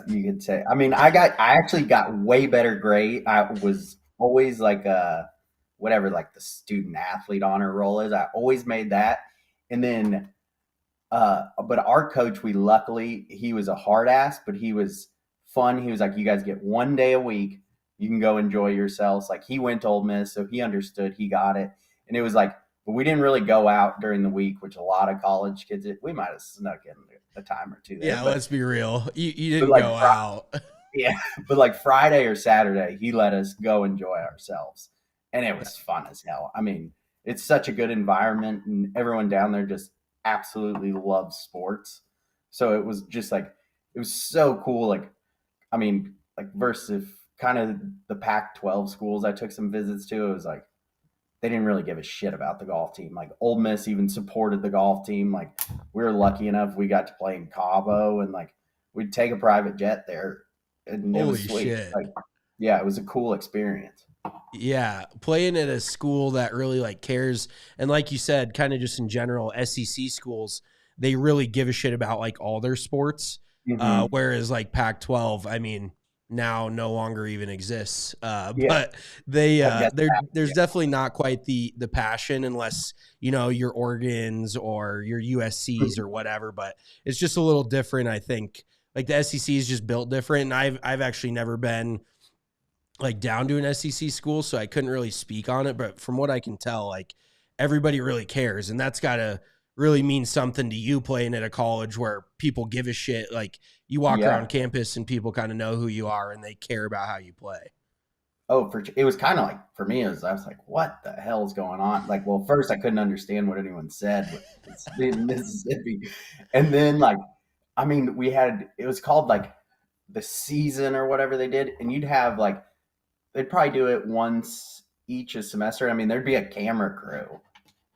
you could say. I mean, I actually got way better grade. I was always like whatever, like the student athlete honor roll is. I always made that. And then but our coach, he was a hard ass, but he was fun. He was like, you guys get 1 day a week. You can go enjoy yourselves. Like, he went to Ole Miss, so he understood. He got it. And it was like, but we didn't really go out during the week, which a lot of college kids did. We might have snuck in a time or two there. Yeah, but, let's be real. You didn't like, go out. Yeah, but like Friday or Saturday, he let us go enjoy ourselves. And it was fun as hell. I mean, it's such a good environment, and everyone down there just absolutely loves sports. So it was just like, it was so cool. Like, I mean, like, versus kind of the Pac-12 schools I took some visits to, it was like, they didn't really give a shit about the golf team. Like, Ole Miss even supported the golf team. Like, we were lucky enough, we got to play in Cabo, and like, we'd take a private jet there, and it was sweet. Shit. Like, yeah, it was a cool experience. Yeah, playing at a school that really like cares, and like you said, kind of just in general, SEC schools, they really give a shit about like all their sports. Whereas like Pac-12, I mean, now no longer even exists. But there's definitely not quite the passion, unless, you know, your Oregons or your USCs or whatever. But it's just a little different, I think. Like, the SEC is just built different, and I've actually never been like down to an SEC school, so I couldn't really speak on it. But from what I can tell, like, everybody really cares, and that's got to really mean something to you playing at a college where people give a shit. Like, you walk around campus and people kind of know who you are and they care about how you play. Oh, it was kind of like, for me, I was like, what the hell is going on? Like, well, first I couldn't understand what anyone said, but it's in Mississippi. And then, like, I mean, it was called like the season or whatever they did. And you'd have like, they'd probably do it once each a semester. I mean, there'd be a camera crew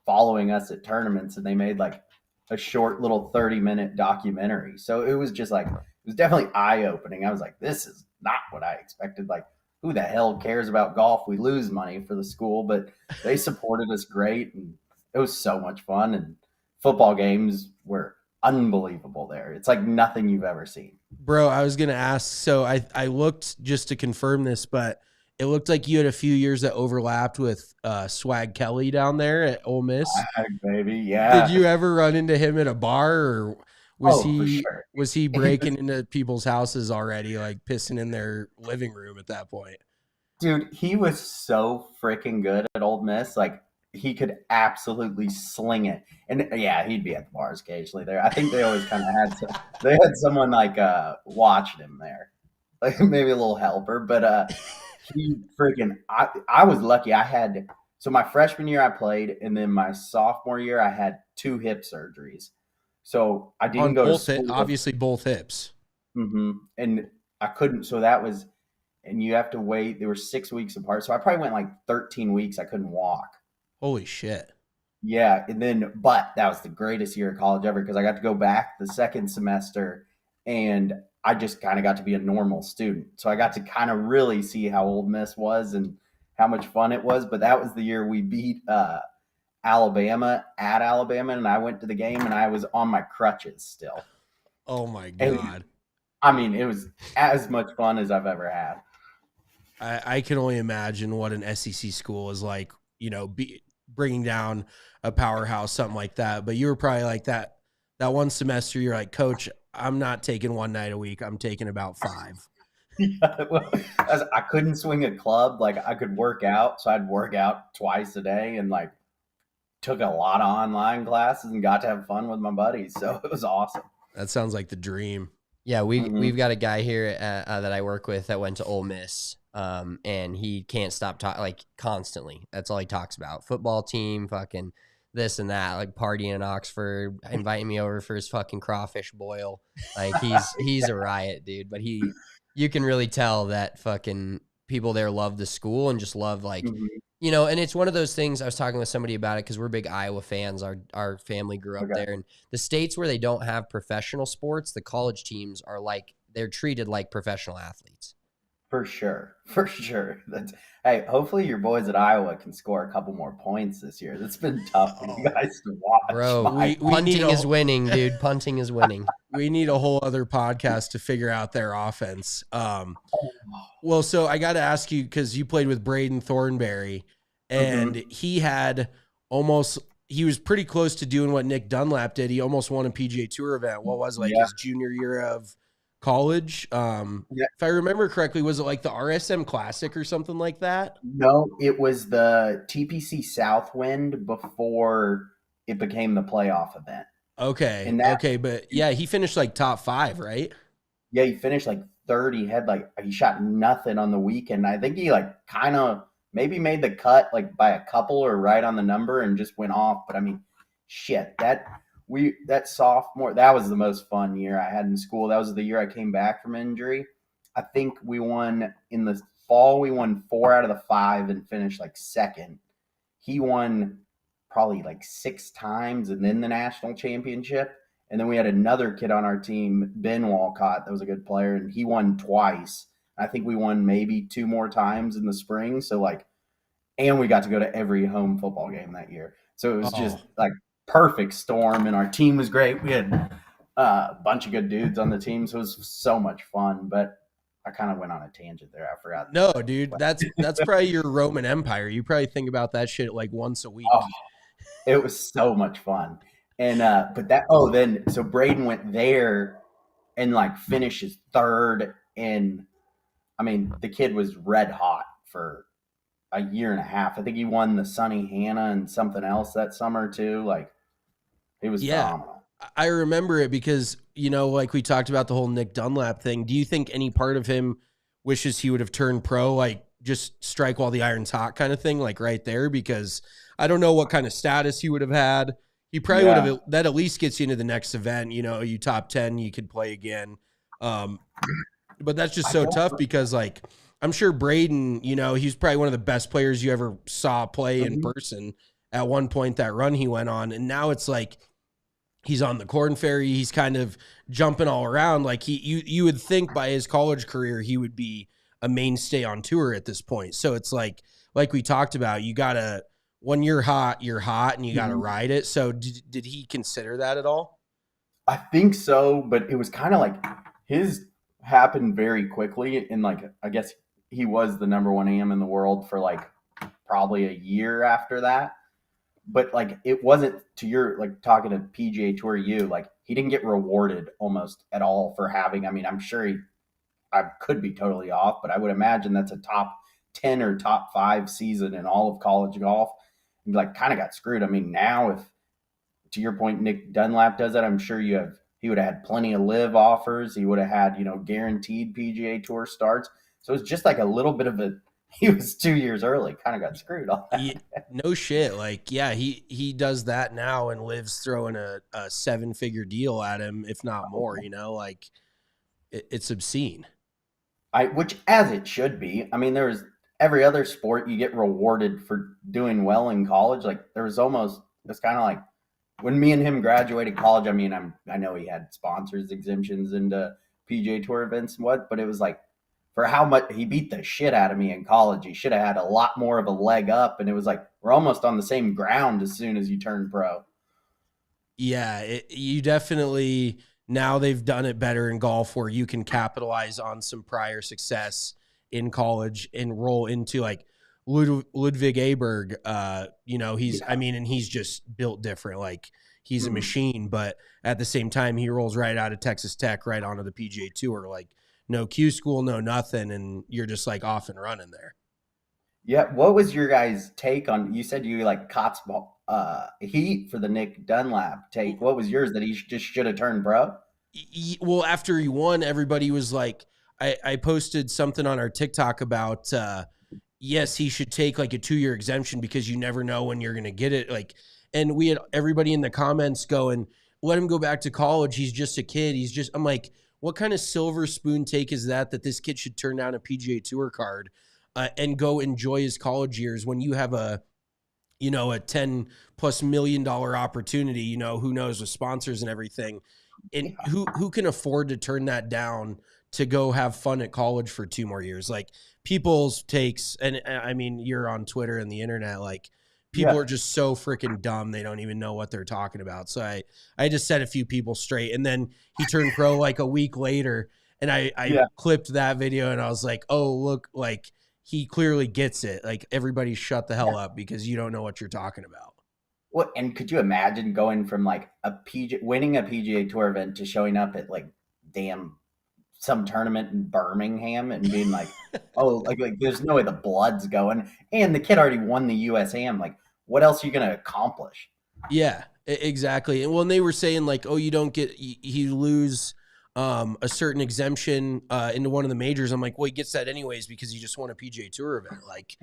following us at tournaments, and they made like a short little 30-minute documentary. So it was just like, it was definitely eye-opening. I was like, this is not what I expected. Like, who the hell cares about golf? We lose money for the school, but they supported us great, and it was so much fun. And football games were unbelievable there. It's like nothing you've ever seen. Bro, I was going to ask, so I looked just to confirm this, but it looked like you had a few years that overlapped with Swag Kelly down there at Ole Miss. Baby, yeah. Did you ever run into him at a bar, or was sure. was he breaking into people's houses already, like pissing in their living room at that point? Dude, he was so freaking good at Ole Miss. Like, he could absolutely sling it. And yeah, he'd be at the bars occasionally there. I think they always kind of had someone like watching him there, like maybe a little helper. But he freaking, I was lucky. So my freshman year I played, and then my sophomore year I had 2 hip surgeries. So I didn't go to school. Obviously both hips. And I couldn't. So that was and you have to wait. They were 6 weeks apart. So I probably went like 13 weeks. I couldn't walk. Holy shit. Yeah. And then, but that was the greatest year of college ever because I got to go back the second semester and I just kind of got to be a normal student. So I got to kind of really see how Ole Miss was and how much fun it was. But that was the year we beat Alabama at Alabama. And I went to the game and I was on my crutches still. Oh my God. And, I mean, it was as much fun as I've ever had. I can only imagine what an SEC school is like, you know, bringing down a powerhouse, something like that. But you were probably like that one semester, you're like, Coach, I'm not taking one night a week. I'm taking about 5. Yeah, well, I couldn't swing a club. Like I could work out. So I'd work out twice a day and like took a lot of online classes and got to have fun with my buddies. So it was awesome. That sounds like the dream. Yeah, we've got a guy here that I work with that went to Ole Miss, and he can't stop talking, like, constantly. That's all he talks about. Football team, fucking this and that, like partying in Oxford, inviting me over for his fucking crawfish boil. Like, he's a riot, dude. But you can really tell that fucking people there love the school and just love, like, you know, and it's one of those things. I was talking with somebody about it because we're big Iowa fans. Our family grew up there. And the states where they don't have professional sports, the college teams are like, they're treated like professional athletes. For sure. Hey, hopefully your boys at Iowa can score a couple more points this year. It's been tough for you guys to watch. Bro, punting is winning, dude. Punting is winning. We need a whole other podcast to figure out their offense. Well, so I got to ask you, because you played with Braden Thornberry, and he was pretty close to doing what Nick Dunlap did. He almost won a PGA Tour event. What was his junior year of college? If I remember correctly, was it like the RSM Classic or something like that? No, it was the TPC Southwind before it became the playoff event. Okay. But yeah, he finished like top 5, right? Yeah, he finished like 3rd. He shot nothing on the weekend. I think he like kind of maybe made the cut like by a couple or right on the number and just went off. But I mean, shit, that sophomore, that was the most fun year I had in school. That was the year I came back from injury. I think we won in the fall. We won 4 out of the 5 and finished like 2nd. He won probably like 6 times and then the national championship. And then we had another kid on our team, Ben Walcott, that was a good player, and he won twice. I think we won maybe 2 more times in the spring. So like, and we got to go to every home football game that year. So it was just like perfect storm, and our team was great. We had a bunch of good dudes on the team, so it was so much fun. But I kind of went on a tangent there. I forgot. No, dude, that's probably your Roman Empire. You probably think about that shit like once a week. Oh, it was so much fun. And so Braden went there and like finishes 3rd, and I mean the kid was red hot for a year and a half. I think he won the Sonny Hannah and something else that summer too. Like, it was phenomenal. I remember it because, you know, like we talked about the whole Nick Dunlap thing. Do you think any part of him wishes he would have turned pro, like just strike while the iron's hot kind of thing, like right there? Because I don't know what kind of status he would have had. He probably would have, that at least gets you into the next event. You know, you top 10, you could play again. But that's just so tough because, like, I'm sure Braden, you know, he's probably one of the best players you ever saw play in person at one point, that run he went on. And now it's like he's on the Corn Ferry. He's kind of jumping all around. Like you would think by his college career, he would be a mainstay on tour at this point. So it's like we talked about, you got to, when you're hot, and you got to ride it. So did he consider that at all? I think so, but it was kind of like his happened very quickly. And like, I guess he was the number 1 AM in the world for like probably a year after that. But like, it wasn't, to your, like, talking to PGA Tour like, he didn't get rewarded almost at all for having, I mean, I'm sure I could be totally off, but I would imagine that's a top 10 or top 5 season in all of college golf. And like, kind of got screwed. I mean, now if, to your point, Nick Dunlap does that, I'm sure he would have had plenty of LIV offers. He would have had, you know, guaranteed PGA Tour starts. So it's just like a little bit of he was 2 years early, kind of got screwed on that. No shit. Like, yeah, he does that now and LIV's throwing a 7-figure deal at him, if not more, you know, like it's obscene. Which as it should be. I mean, there's every other sport you get rewarded for doing well in college. Like there was almost it's kind of like when me and him graduated college. I mean, I know he had sponsors exemptions into PGA Tour events and what, but it was like for how much he beat the shit out of me in college, he should have had a lot more of a leg up. And it was like we're almost on the same ground as soon as you turn pro. Yeah, you definitely, now they've done it better in golf where you can capitalize on some prior success in college and roll into like Ludwig Aberg. He's, I mean, and he's just built different. Like he's a machine, but at the same time, he rolls right out of Texas Tech right onto the PGA Tour. Like no Q school, no nothing. And you're just like off and running there. Yeah. What was your guys' take on? You said you like Cott's heat for the Nick Dunlap take. What was yours that he just should have turned pro? Well, after he won, everybody was like, I posted something on our TikTok about, yes, he should take like a 2-year exemption because you never know when you're going to get it. Like, and we had everybody in the comments going, let him go back to college. He's just a kid. I'm like, what kind of silver spoon take is that this kid should turn down a PGA Tour card and go enjoy his college years when you have a $10+ million opportunity, who knows, with sponsors and everything. And who can afford to turn that down to go have fun at college for 2 more years? Like people's takes. And I mean, you're on Twitter and the internet, like people are just so freaking dumb. They don't even know what they're talking about. So I just set a few people straight, and then he turned pro like a week later. And I clipped that video and I was like, oh, look, like he clearly gets it. Like everybody shut the hell up because you don't know what you're talking about. Well, and could you imagine going from like winning a PGA Tour event to showing up at like some tournament in Birmingham and being like, oh, like there's no way the blood's going, and the kid already won the USAM. Like, what else are you gonna accomplish? Yeah, exactly. And when they were saying like, oh, you lose a certain exemption into one of the majors, I'm like, well, he gets that anyways because he just won a PGA Tour event. Like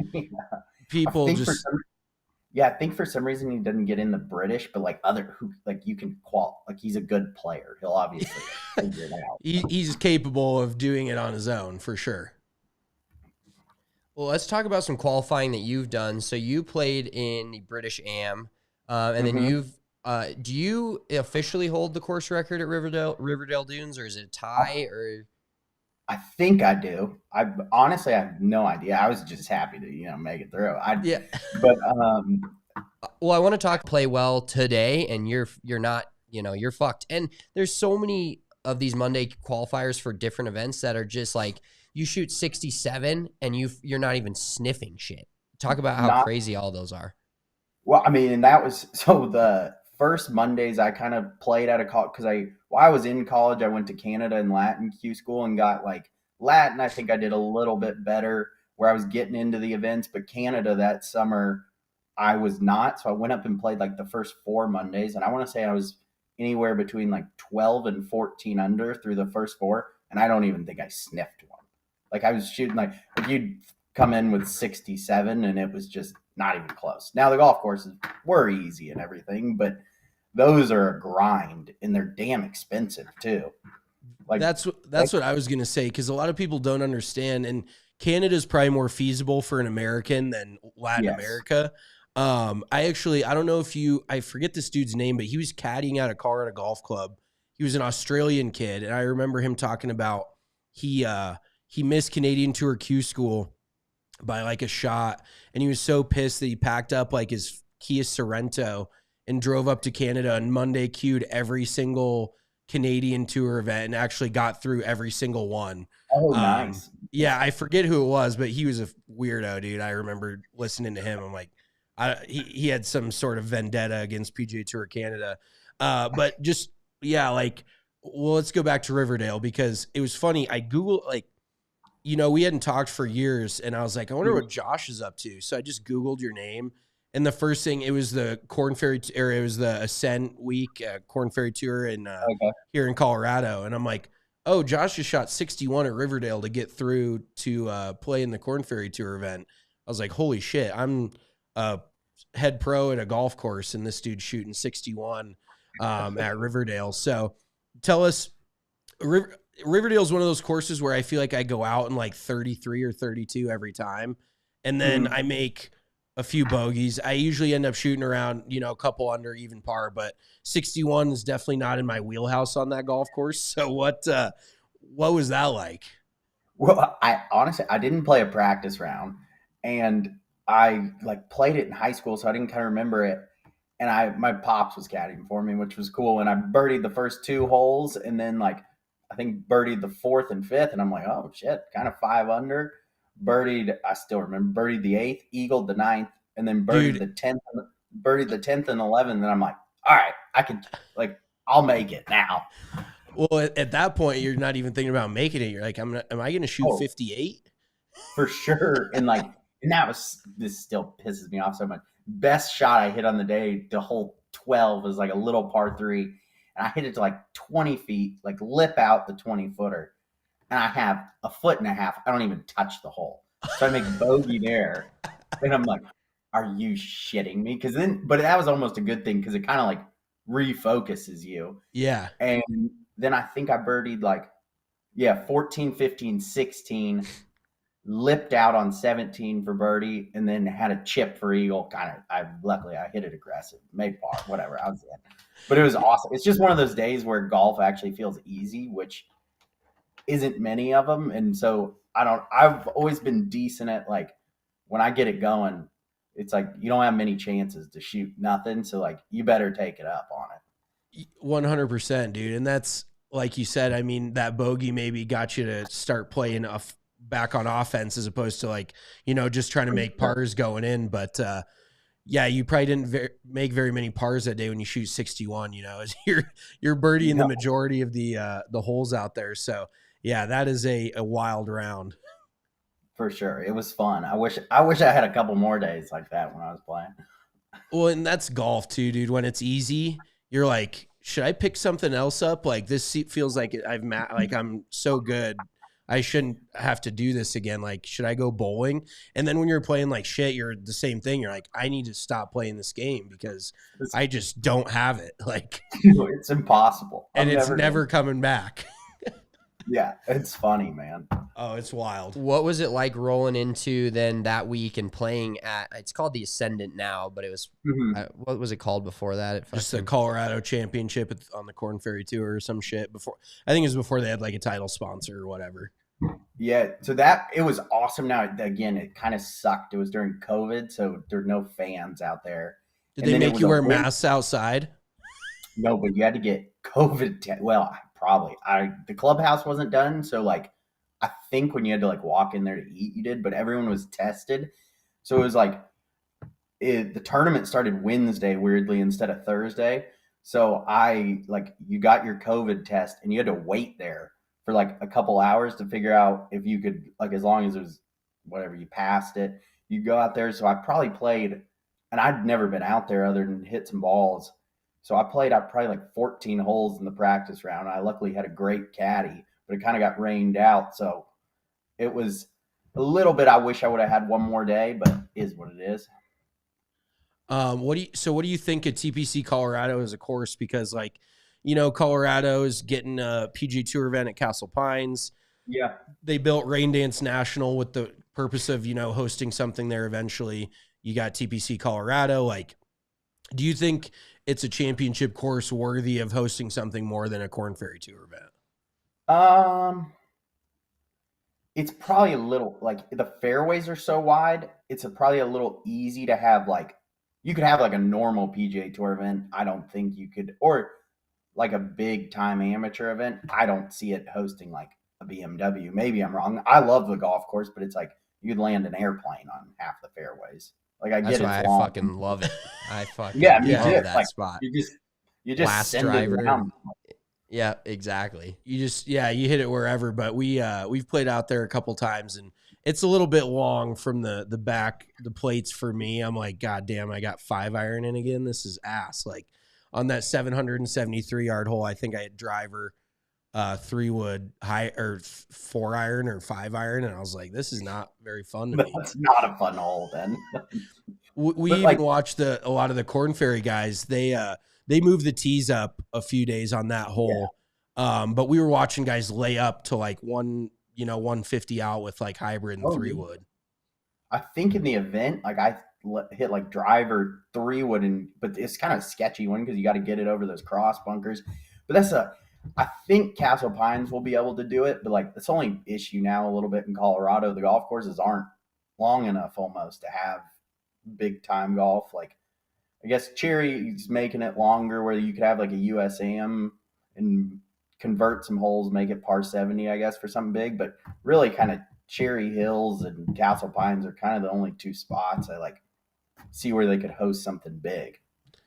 people just. I think for some reason he doesn't get in the British, but like you can like he's a good player. He'll obviously figure it out. He's capable of doing it on his own for sure. Well, let's talk about some qualifying that you've done. So you played in the British Am, and then do you officially hold the course record at Riverdale Dunes, or is it a tie? Or I think I do. I honestly have no idea. I was just happy to make it through. But well, I want to talk play well today, and you're not. You're fucked. And there's so many of these Monday qualifiers for different events that are just like you shoot 67 and you're not even sniffing shit. Talk about how crazy all those are. Well, I mean, and that was so the first Mondays I kind of played out of college because while I was in college, I went to Canada and Latin Q school and got like Latin. I think I did a little bit better where I was getting into the events, but Canada that summer I was not. So I went up and played like the first 4 Mondays, and I want to say I was anywhere between like 12 and 14 under through the first 4, and I don't even think I sniffed one. Like I was shooting like you'd come in with 67 and it was just not even close. Now the golf courses were easy and everything, but those are a grind and they're damn expensive too. Like that's what I was going to say, because a lot of people don't understand, and Canada's probably more feasible for an American than Latin America. I don't know if I forget this dude's name, but he was caddying out of Colorado Golf Club. He was an Australian kid, and I remember him talking about he missed Canadian Tour Q school by like a shot, and he was so pissed that he packed up like his Kia Sorrento and drove up to Canada and Monday queued every single Canadian Tour event and actually got through every single one. Oh, nice. Yeah, I forget who it was, but he was a weirdo, dude. I remember listening to him. I'm like, he had some sort of vendetta against PGA Tour Canada. But just, let's go back to Riverdale because it was funny. I Googled, we hadn't talked for years, and I was like, I wonder what Josh is up to. So I just Googled your name, and the first thing, it was the Corn Ferry, or it was the Ascent Week Corn Ferry Tour here in Colorado. And I'm like, oh, Josh just shot 61 at Riverdale to get through to play in the Corn Ferry Tour event. I was like, holy shit, I'm head pro at a golf course, and this dude's shooting 61 at Riverdale. So tell us, Riverdale is one of those courses where I feel like I go out in like 33 or 32 every time. And then I make a few bogeys. I usually end up shooting around, a couple under even par, but 61 is definitely not in my wheelhouse on that golf course. So what was that like? Well, I honestly, I didn't play a practice round, and I like played it in high school, so I didn't kind of remember it. And my pops was caddying for me, which was cool. And I birdied the first 2 holes, and then like I think birdied the 4th and 5th, and I'm like, oh shit, kind of 5 under. Birdied, I still remember, birdied the 8th, eagled the 9th, and then birdied the 10th, birdied the 10th and 11th. And I'm like, all right, I can I'll make it now. Well, at that point, you're not even thinking about making it. You're like, am I going to shoot 58? For sure. And this still pisses me off so much. Best shot I hit on the day, the hole 12 was like a little par 3. And I hit it to like 20 feet, like lip out the 20-footer. And I have a 1.5 feet. I don't even touch the hole. So I make bogey there. And I'm like, are you shitting me? But that was almost a good thing because it kind of like refocuses you. Yeah. And then I think I birdied 14, 15, 16, lipped out on 17 for birdie, and then had a chip for eagle. Luckily I hit it aggressive, made par, whatever. I was in. But it was awesome. It's just one of those days where golf actually feels easy, which isn't many of them. And so I've always been decent at when I get it going, it's like you don't have many chances to shoot nothing. So you better take it up on it. 100%, dude. And that's, like you said, I mean, that bogey maybe got you to start playing back on offense as opposed to just trying to make pars going in. But yeah, you probably didn't make very many pars that day when you shoot 61, as you're birdieing the majority of the holes out there. So yeah, that is a wild round. For sure. It was fun. I wish I had a couple more days like that when I was playing. Well, and that's golf too, dude. When it's easy, you're like, should I pick something else up? Like this feels like I'm so good. I shouldn't have to do this again. Like, should I go bowling? And then when you're playing like shit, you're the same thing. You're like, I need to stop playing this game because I just don't have it. Like it's impossible. And it's never coming back. Yeah, it's funny, man. Oh, it's wild. What was it like rolling into then that week and playing it's called the Ascendant now, but it was, what was it called before that? Just the Colorado Championship on the Corn Ferry Tour or some shit before. I think it was before they had like a title sponsor or whatever. Yeah, so it was awesome. Now, again, it kind of sucked. It was during COVID, so there's no fans out there. Did they make you wear masks outside? No, but you had to get COVID. Probably. The clubhouse wasn't done, so I think when you had to walk in there to eat, you did, but everyone was tested. So it was the tournament started Wednesday, weirdly, instead of Thursday. So you got your COVID test and you had to wait there for a couple hours to figure out if you could, as long as it was whatever, you passed it, you go out there. So I probably played, and I'd never been out there other than hit some balls. So I played probably 14 holes in the practice round. I luckily had a great caddy, but it kind of got rained out. So it was a little bit, I wish I would have had one more day, but it is what it is. What do you think of TPC Colorado as a course? Because Colorado is getting a PGA Tour event at Castle Pines. Yeah. They built Rain Dance National with the purpose of, hosting something there eventually. You got TPC Colorado. Do you think it's a championship course worthy of hosting something more than a Corn Ferry Tour event? It's probably a little, the fairways are so wide, it's probably a little easy to have, you could have a normal PGA Tour event. I don't think you could, or a big time amateur event. I don't see it hosting a BMW. Maybe I'm wrong. I love the golf course, but it's you could land an airplane on half the fairways. That's why I fucking love it. I fucking love that spot. You just blast send driver. it around. Yeah, exactly. You hit it wherever. But we've played out there a couple times, and it's a little bit long from the back, the plates for me. I'm like, God damn, I got 5-iron in again. This is ass. On that 773 yard hole, I think I had driver, 3-wood high or 4-iron or 5-iron, and I was like, this is not very fun to me. That's not a fun hole then. we even watched a lot of the Corn Ferry guys. They moved the tees up a few days on that hole. But we were watching guys lay up to like 150 out with like hybrid and 3-wood. I think in the event, like I hit like driver 3-wood, but it's kind of a sketchy one because you got to get it over those cross bunkers. But I think Castle Pines will be able to do it, but like it's only issue now a little bit in Colorado. The golf courses aren't long enough almost to have big time golf. Like I guess Cherry's making it longer where you could have like a USAM and convert some holes, make it par 70, I guess, for something big. But really kind of Cherry Hills and Castle Pines are kind of the only two spots I like see where they could host something big.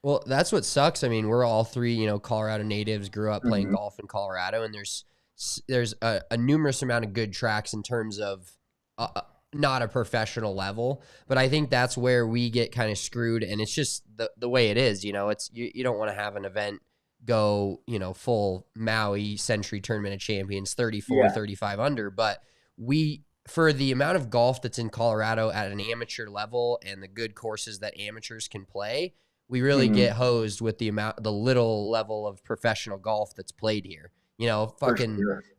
Well, that's what sucks. I mean, we're all three, Colorado natives, grew up playing golf in Colorado, and there's a numerous amount of good tracks in terms of not a professional level, but I think that's where we get kind of screwed, and it's just the way it is. It's you don't want to have an event go, full Maui Century Tournament of Champions, 34, 35 under, but for the amount of golf that's in Colorado at an amateur level and the good courses that amateurs can play, we really get hosed with the little level of professional golf that's played here.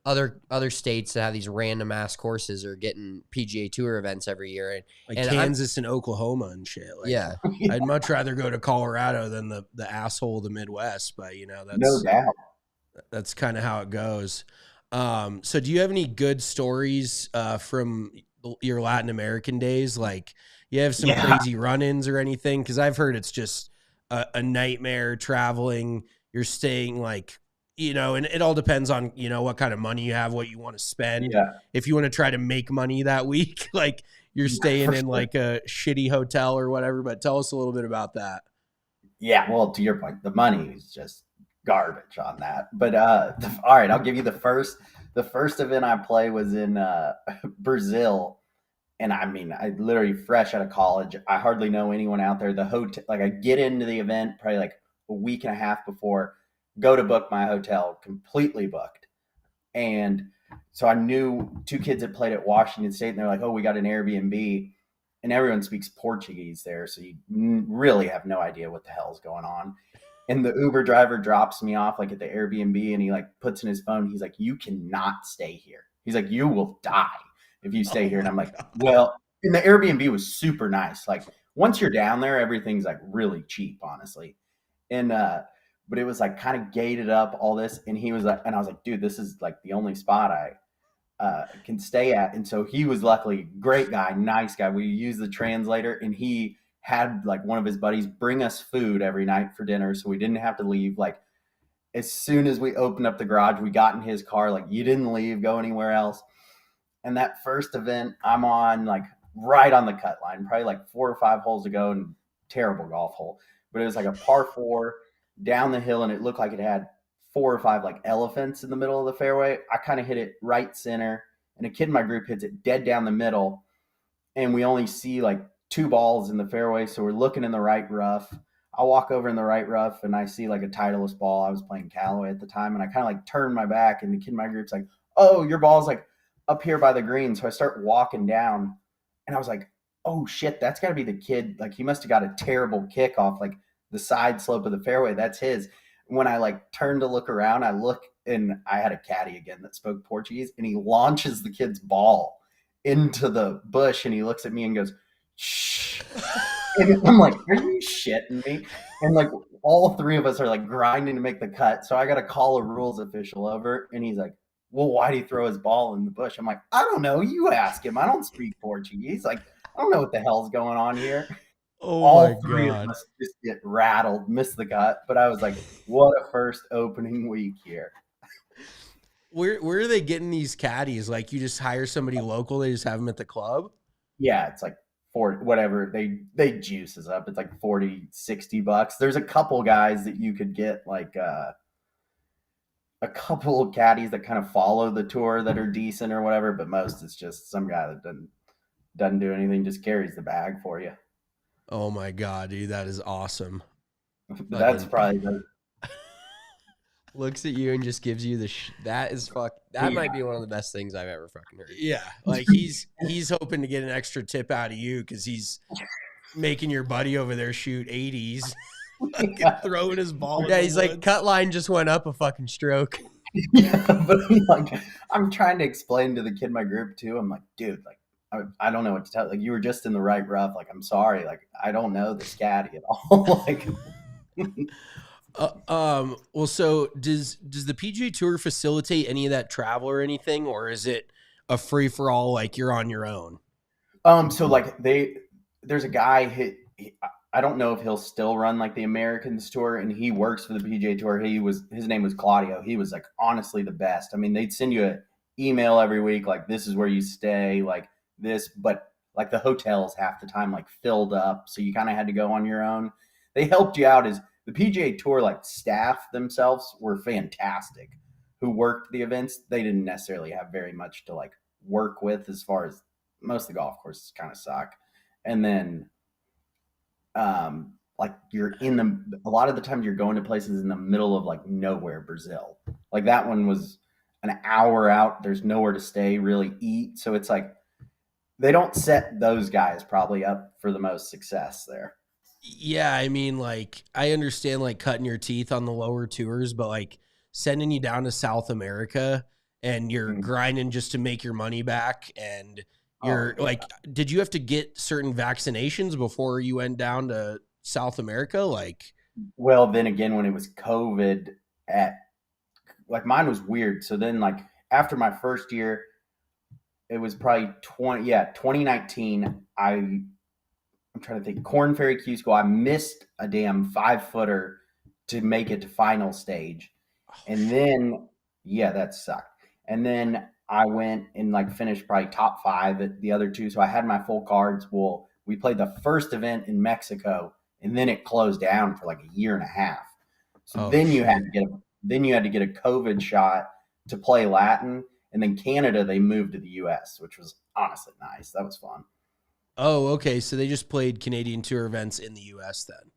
Other states that have these random ass courses are getting PGA Tour events every year, and Kansas and Oklahoma and shit. Like, I'd much rather go to Colorado than the asshole of the Midwest, but that's no doubt. That's kind of how it goes. So do you have any good stories from your Latin American days? Like you have some crazy run-ins or anything? Because I've heard it's just a nightmare traveling. You're staying like, and it all depends on, what kind of money you have, what you want to spend. Yeah. If you want to try to make money that week, like you're staying in like a shitty hotel or whatever, but tell us a little bit about that. Yeah. Well, to your point, the money is just garbage on that. But all right, I'll give you the first event I played was in Brazil. And I mean, I literally fresh out of college. I hardly know anyone out there. The hotel, like I get into the event probably like a week and a half before, go to book my hotel, completely booked. And so I knew two kids that played at Washington State, and they're like, oh, we got an Airbnb. And everyone speaks Portuguese there, so you really have no idea what the hell's going on. And the Uber driver drops me off like at the Airbnb, and he like puts in his phone. He's like, you cannot stay here. He's like, you will die if you stay here. And I'm like, well, and the Airbnb was super nice. Like once you're down there, everything's like really cheap, honestly. And, but it was like kind of gated up all this. And he was like, and I was like, dude, this is like the only spot I can stay at. And so he was luckily great guy, nice guy. We used the translator, and he had like one of his buddies bring us food every night for dinner. So we didn't have to leave. Like as soon as we opened up the garage, we got in his car, like you didn't leave, go anywhere else. And that first event I'm on like right on the cut line, probably like 4 or 5 holes to go, and terrible golf hole, but it was like a par 4 down the hill, and it looked like it had 4 or 5 like elephants in the middle of the fairway. I kind of hit it right center, and a kid in my group hits it dead down the middle, and we only see like 2 balls in the fairway, so we're looking in the right rough. I walk over in the right rough, and I see like a Titleist ball. I was playing Callaway at the time, and I kind of like turn my back, and the kid in my group's like, oh, your ball's like up here by the green. So I start walking down, and I was like, oh shit, that's got to be the kid. Like he must have got a terrible kick off like the side slope of the fairway. That's his. When I like turned to look around, I look, and I had a caddy again that spoke Portuguese, and he launches the kid's ball into the bush, and he looks at me and goes, shh. And I'm like, are you shitting me? And like all 3 of us are like grinding to make the cut. So I got to call a rules official over, and he's like, well, why'd he throw his ball in the bush? I'm like, I don't know. You ask him. I don't speak Portuguese. Like, I don't know what the hell's going on here. Oh, all 3 of us just get rattled, miss the cut. But I was like, what a first opening week here. Where are they getting these caddies? Like you just hire somebody local, they just have them at the club? Yeah, it's like whatever. They juice us up. It's like $40-$60. There's a couple guys that you could get like a couple of caddies that kind of follow the tour that are decent or whatever, but most it's just some guy that doesn't do anything, just carries the bag for you. Oh my God, dude, that is awesome. That's probably looks at you and just gives you that might be one of the best things I've ever fucking heard. Yeah, like he's hoping to get an extra tip out of you because he's making your buddy over there shoot 80s. Throwing his ball. Yeah, he's like, cut line just went up a fucking stroke. Yeah, but I'm like, I'm trying to explain to the kid in my group too. I'm like, dude, like, I don't know what to tell. Like, you were just in the right rough. Like, I'm sorry. Like, I don't know this caddy at all. Like, Well, so does the PGA Tour facilitate any of that travel or anything, or is it a free for all? Like you're on your own. so like there's a guy. I don't know if he'll still run like the Americans tour, and he works for the PGA Tour. His name was Claudio. He was like honestly the best. I mean, they'd send you an email every week, like this is where you stay, like this, but like the hotels half the time like filled up, so you kind of had to go on your own. They helped you out as the PGA Tour like staff themselves were fantastic. Who worked the events? They didn't necessarily have very much to like work with as far as most of the golf courses kind of suck. And then like you're in a lot of the times you're going to places in the middle of like nowhere, Brazil. Like that one was an hour out. There's nowhere to stay, really eat. So it's like they don't set those guys probably up for the most success there. Yeah, I mean, like I understand like cutting your teeth on the lower tours, but like sending you down to South America and you're Mm. grinding just to make your money back, and Oh, you're yeah. like, did you have to get certain vaccinations before you went down to South America? Like, Well, then again, when it was COVID, at like mine was weird. So then, like after my first year, it was probably 2019. I'm trying to think. Corn Ferry Q School. I missed a damn 5 footer to make it to final stage, oh, and then yeah, that sucked. And then I went and like finished probably top five at the other two, so I had my full cards. Well, we played the first event in Mexico, and then it closed down for like a year and a half. So oh then shit. you had to get a COVID shot to play Latin, and then Canada they moved to the U.S., which was honestly nice. That was fun. Oh, okay. So they just played Canadian tour events in the US then.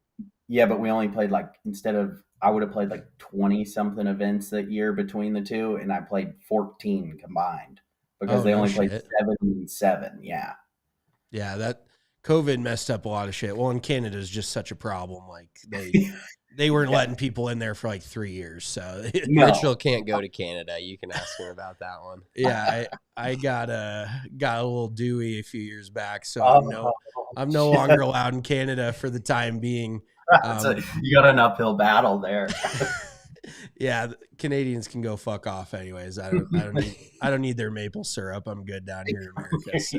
Yeah, but we only played like instead of I would have played like 20 something events that year between the two, and I played 14 combined because Oh, they no only played shit. 7 and 7. Yeah. Yeah, that COVID messed up a lot of shit. Well, in Canada is just such a problem. Like they weren't Yeah. letting people in there for like 3 years. So No. Mitchell can't go to Canada. You can ask him about that one. yeah, I got a little dewy a few years back, so Oh, I'm no shit. longer allowed in Canada for the time being. Um, You got an uphill battle there. yeah, Canadians can go fuck off anyways. I don't need their maple syrup. I'm good down here in America. So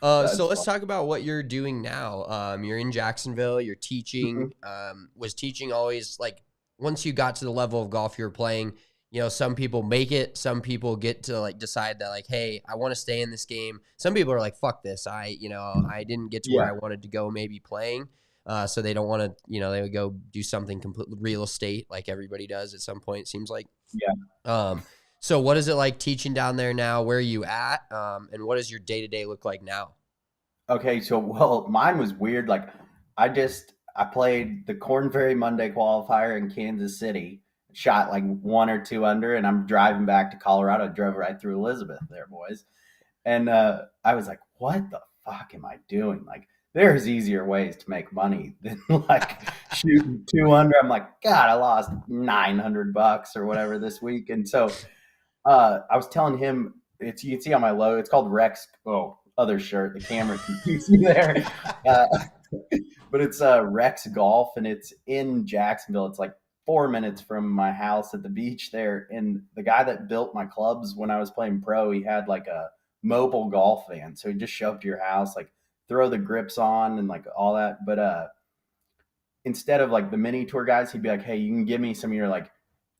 So That's let's fun. talk about what you're doing now. You're in Jacksonville. You're teaching. Mhm. Was teaching always like once you got to the level of golf you're playing? You know, some people make it. Some people get to like decide that like, hey, I want to stay in this game. Some people are like, fuck this. I didn't get to where Yeah. I wanted to go. Maybe playing. So they don't want to. You know, they would go do something completely real estate like everybody does at some point. It seems like. Yeah. Um, so what is it like teaching down there now? Where are you at? And what does your day to day look like now? Okay, so well, mine was weird. Like, I played the Corn Ferry Monday qualifier in Kansas City, shot like one or two under, and I'm driving back to Colorado. I drove right through Elizabeth there, boys, and I was like, "What the fuck am I doing?" Like, there's easier ways to make money than like shooting two under. I'm like, God, I lost $900 or whatever this week, and so I was telling him it's you can see on my logo. It's called Rex. Oh, other shirt. The camera confused me there. Uh, but it's Rex Golf, and it's in Jacksonville. It's like 4 minutes from my house at the beach there. And the guy that built my clubs when I was playing pro, he had like a mobile golf van, so he'd just show up to your house, like throw the grips on and like all that. But instead of like the mini tour guys, he'd be like, "Hey, you can give me some of your like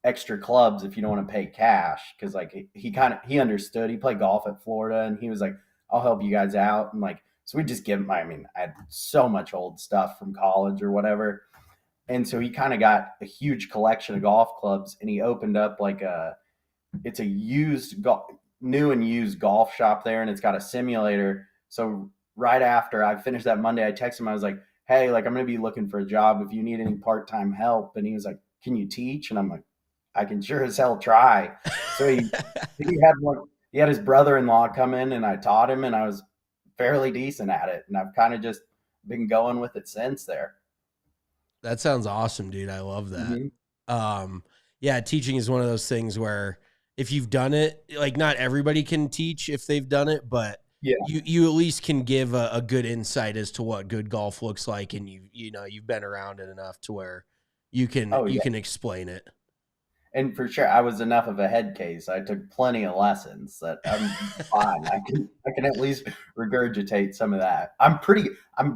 extra clubs if you don't want to pay cash," because like he understood. He played golf at Florida, and he was like, "I'll help you guys out." And like so we just give him. I mean, I had so much old stuff from college or whatever, and so he kind of got a huge collection of golf clubs, and he opened up like it's a new and used golf shop there, and it's got a simulator. So right after I finished that Monday, I texted him. I was like, "Hey, like I'm gonna be looking for a job if you need any part time help." And he was like, "Can you teach?" And I'm like, I can sure as hell try. So he had one. He had his brother-in-law come in, and I taught him, and I was fairly decent at it. And I've kind of just been going with it since there. that sounds awesome, dude. I love that. Mhm. Um, Yeah, teaching is one of those things where if you've done it, like not everybody can teach if they've done it, but Yeah. you at least can give a good insight as to what good golf looks like, and you've been around it enough to where you can explain it. And for sure, I was enough of a head case. I took plenty of lessons that I'm fine. I can at least regurgitate some of that. I'm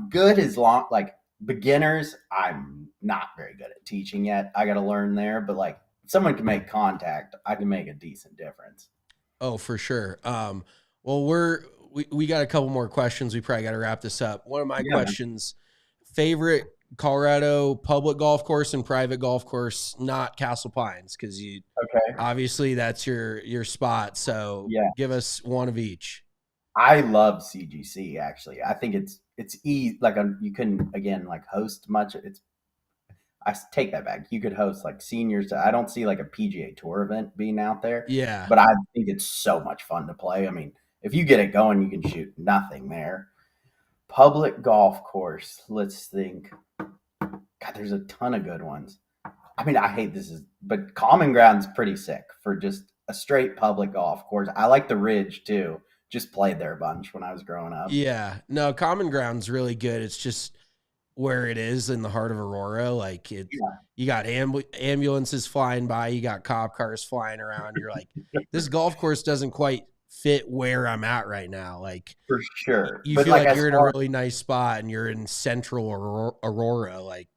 good as long like beginners. I'm not very good at teaching yet. I got to learn there, but like if someone can make contact, I can make a decent difference. Oh, for sure. Well, we got a couple more questions. We probably got to wrap this up. One of my questions, favorite Colorado public golf course and private golf course, not Castle Pines, because obviously that's your spot. So give us one of each. I love CGC actually. I think it's easy. Like you couldn't again like host much. I take that back. You could host like seniors. I don't see like a PGA Tour event being out there. Yeah, but I think it's so much fun to play. I mean, if you get it going, you can shoot nothing there. Public golf course. Let's think. God, there's a ton of good ones. I mean, I hate but Common Ground's pretty sick for just a straight public golf course. I like the Ridge too. Just played there a bunch when I was growing up. Yeah, no, Common Ground's really good. It's just where it is in the heart of Aurora. Like you got ambulances flying by, you got cop cars flying around. You're like, this golf course doesn't quite fit where I'm at right now. Like for sure, you feel like you're in a really nice spot and you're in central Aurora. Like,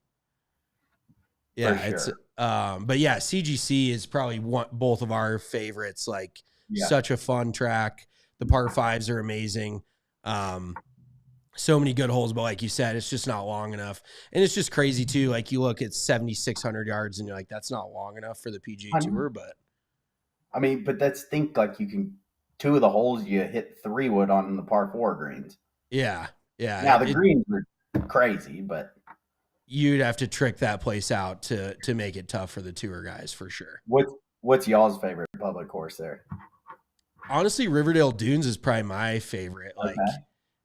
yeah, it's but yeah, CGC is probably both of our favorites. Like such a fun track. The par fives are amazing. So many good holes, but like you said, it's just not long enough. And it's just crazy too. Like you look at 7,600 yards and you're like, that's not long enough for the PGA Tour. But I mean, but think like you can, 2 of the holes you hit 3-wood on the par 4 greens. Yeah. Yeah. Now the greens are crazy, but you'd have to trick that place out to make it tough for the tour guys for sure. What's y'all's favorite public course there? Honestly, Riverdale Dunes is probably my favorite. Like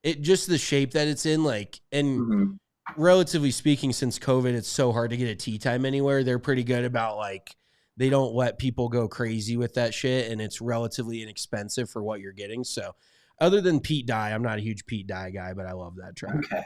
it just the shape that it's in, like, and relatively speaking, since COVID, it's so hard to get a tee time anywhere. They're pretty good about like, they don't let people go crazy with that shit, and it's relatively inexpensive for what you're getting. So other than Pete Dye, I'm not a huge Pete Dye guy, but I love that track. Okay.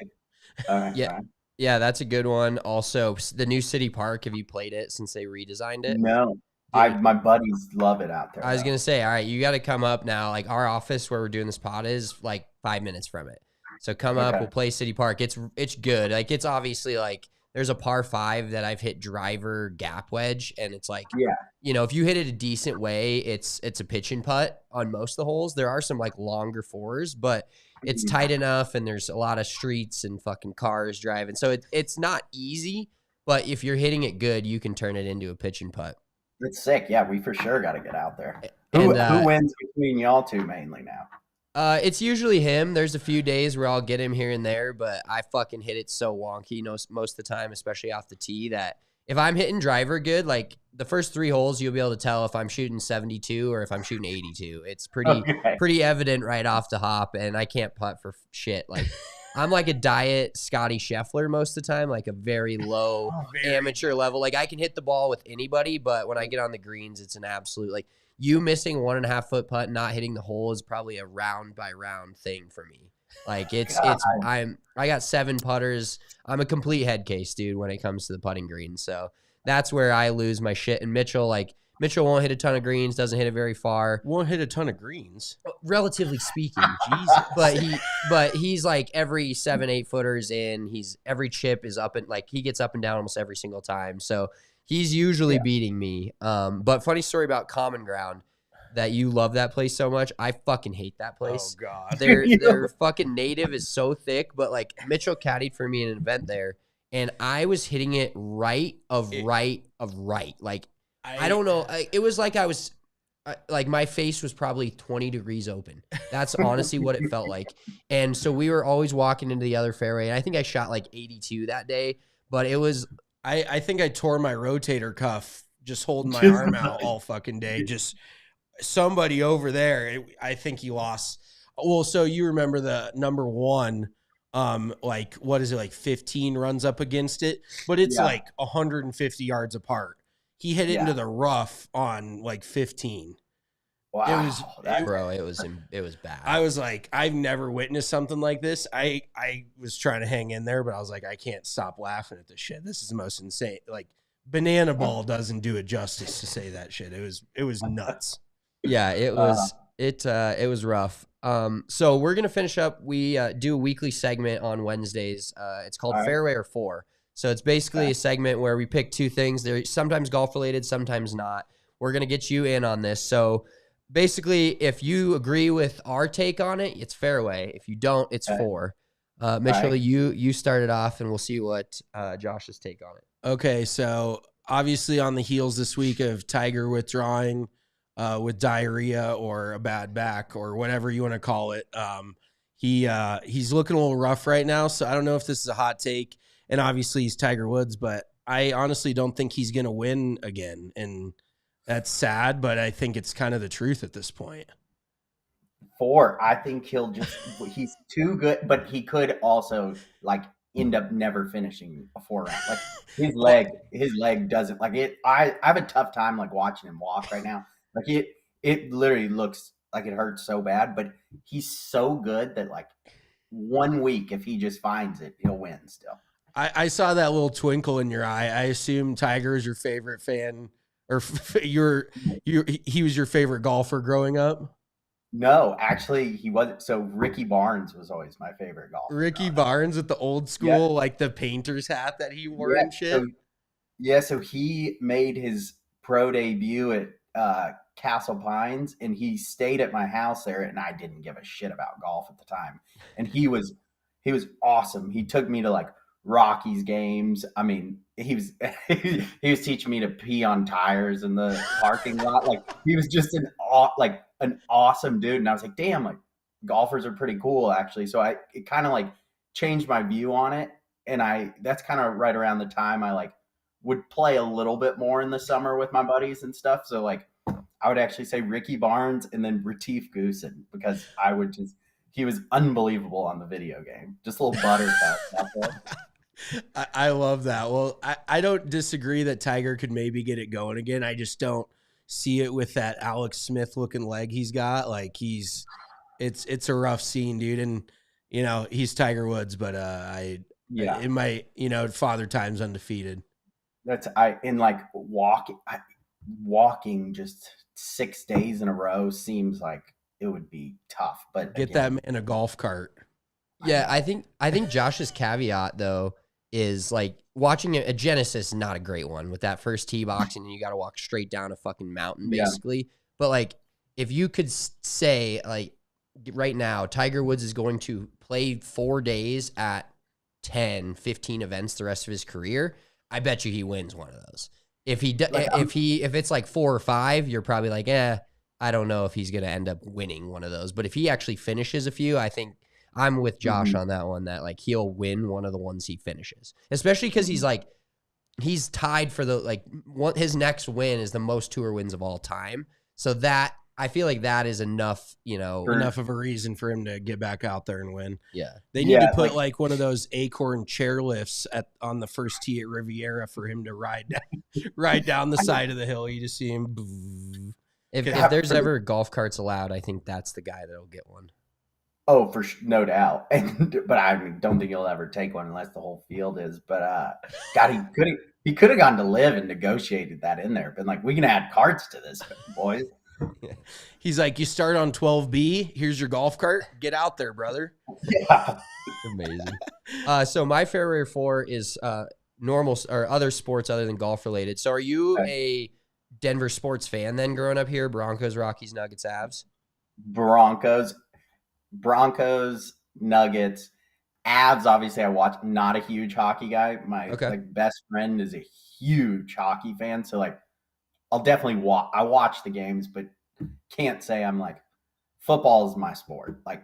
All right, yeah. fine. Yeah, that's a good one. Also, the new City Park, have you played it since they redesigned it? No. My buddies love it out there. I was going to say, all right, you got to come up now. Like our office where we're doing this pod is like 5 minutes from it. So come up, we'll play City Park. It's good. Like it's obviously like there's a par 5 that I've hit driver gap wedge, and it's like, if you hit it a decent way, it's a pitch and putt on most of the holes. There are some like longer 4s, but it's tight enough, and there's a lot of streets and fucking cars driving. So it's not easy, but if you're hitting it good, you can turn it into a pitch and putt. It's sick. Yeah, we for sure got to get out there. Who wins between y'all two mainly now? It's usually him. There's a few days where I'll get him here and there, but I fucking hit it so wonky most of the time, especially off the tee, that if I'm hitting driver good, like the first 3 holes, you'll be able to tell if I'm shooting 72 or if I'm shooting 82. It's pretty evident right off the hop, and I can't putt for shit. Like I'm like a diet Scotty Scheffler most of the time, like a very low amateur level. Like I can hit the ball with anybody, but when I get on the greens, it's an absolute like you missing 1.5 foot putt, not hitting the hole is probably a round by round thing for me. Like I got 7 putters. I'm a complete head case, dude, when it comes to the putting green. So that's where I lose my shit. And Mitchell won't hit a ton of greens, doesn't hit it very far. Won't hit a ton of greens, relatively speaking. Jesus. But he's like every 7-8 footers in. Every chip is up, and like he gets up and down almost every single time. So he's usually beating me. But funny story about Common Ground, that you love that place so much. I fucking hate that place. Oh god, their fucking native is so thick. But like Mitchell caddied for me in an event there, and I was hitting it right. Like I don't know. It was like I was like my face was probably 20 degrees open. That's honestly what it felt like. And so we were always walking into the other fairway, and I think I shot like 82 that day. But it was I think I tore my rotator cuff just holding my arm out all fucking day. Just somebody over there, I think he lost. Well, so you remember the number 1, like what is it, like 15 runs up against it, but it's like 150 yards apart. he hit it into the rough on like 15. Wow. It was bad. I was like, I've never witnessed something like this. I was trying to hang in there, but I was like, I can't stop laughing at this shit. This is the most insane. Like, banana ball doesn't do it justice to say that shit. It was nuts. Yeah, it was rough. So we're gonna finish up. We do a weekly segment on Wednesdays. It's called Fairway or Fore. So it's basically a segment where we pick two things. They're sometimes golf related, sometimes not. We're gonna get you in on this. So basically, if you agree with our take on it, it's Fairway. If you don't, it's Fore. Mitchell, you started off, and we'll see what Josh's take on it. Okay, so obviously on the heels this week of Tiger withdrawing with diarrhea or a bad back or whatever you want to call it, he's looking a little rough right now. So I don't know if this is a hot take, and obviously he's Tiger Woods, but I honestly don't think he's going to win again, and that's sad, but I think it's kind of the truth at this point. I think he's too good, but he could also like end up never finishing a 4 round. Like his leg doesn't like it. I have a tough time like watching him walk right now. Like it literally looks like it hurts so bad, but he's so good that like 1 week, if he just finds it, he'll win still. I saw that little twinkle in your eye. I assume Tiger is your favorite fan, or he was your favorite golfer growing up. No, actually, he wasn't. So Ricky Barnes was always my favorite golfer. Ricky Barnes with the old school, like the painter's hat that he wore and shit. So he made his pro debut at Castle Pines, and he stayed at my house there, and I didn't give a shit about golf at the time. And he was awesome. He took me to like Rockies games. I mean, he was teaching me to pee on tires in the parking lot. Like he was just an awesome dude. And I was like, damn, like golfers are pretty cool actually. So it kind of like changed my view on it. And that's kind of right around the time I like would play a little bit more in the summer with my buddies and stuff. So like I would actually say Ricky Barnes and then Retief Goosen, because he was unbelievable on the video game. Just a little buttercup out there. I love that. Well, I don't disagree that Tiger could maybe get it going again. I just don't see it with that Alex Smith looking leg he's got. Like it's a rough scene, dude. And you know, he's Tiger Woods, but it might, Father Time's undefeated. Walking just 6 days in a row seems like it would be tough, but get that man a golf cart. Yeah, I think Josh's caveat though is like watching a Genesis is not a great one with that first tee box, and you got to walk straight down a fucking mountain basically. Yeah. But like, if you could say like right now, Tiger Woods is going to play 4 days at 10, 15 events the rest of his career, I bet you he wins one of those. If it's like 4 or 5, you're probably like, I don't know if he's going to end up winning one of those. But if he actually finishes a few, I think I'm with Josh on that one, that like he'll win one of the ones he finishes, especially because he's tied for his next win is the most tour wins of all time. So that I feel like that is enough, enough of a reason for him to get back out there and win. Yeah. They need to put like one of those acorn chairlifts on the first tee at Riviera for him to ride down the side of the hill. You just see him. If there's ever golf carts allowed, I think that's the guy that'll get one. Oh, for no doubt. But I don't think he'll ever take one unless the whole field is. But God, he could have gone to LIV and negotiated that in there. Been like, we can add carts to this, boys. He's like, you start on 12B. Here's your golf cart. Get out there, brother. Yeah, amazing. So my Fairway 4 is normal or other sports other than golf related. So are you a Denver sports fan then growing up here? Broncos, Rockies, Nuggets, Avs? Broncos, Nuggets, Avs. Obviously, I watch. Not a huge hockey guy. My best friend is a huge hockey fan, so like I'll definitely watch. I watch the games, but can't say I'm like football is my sport. Like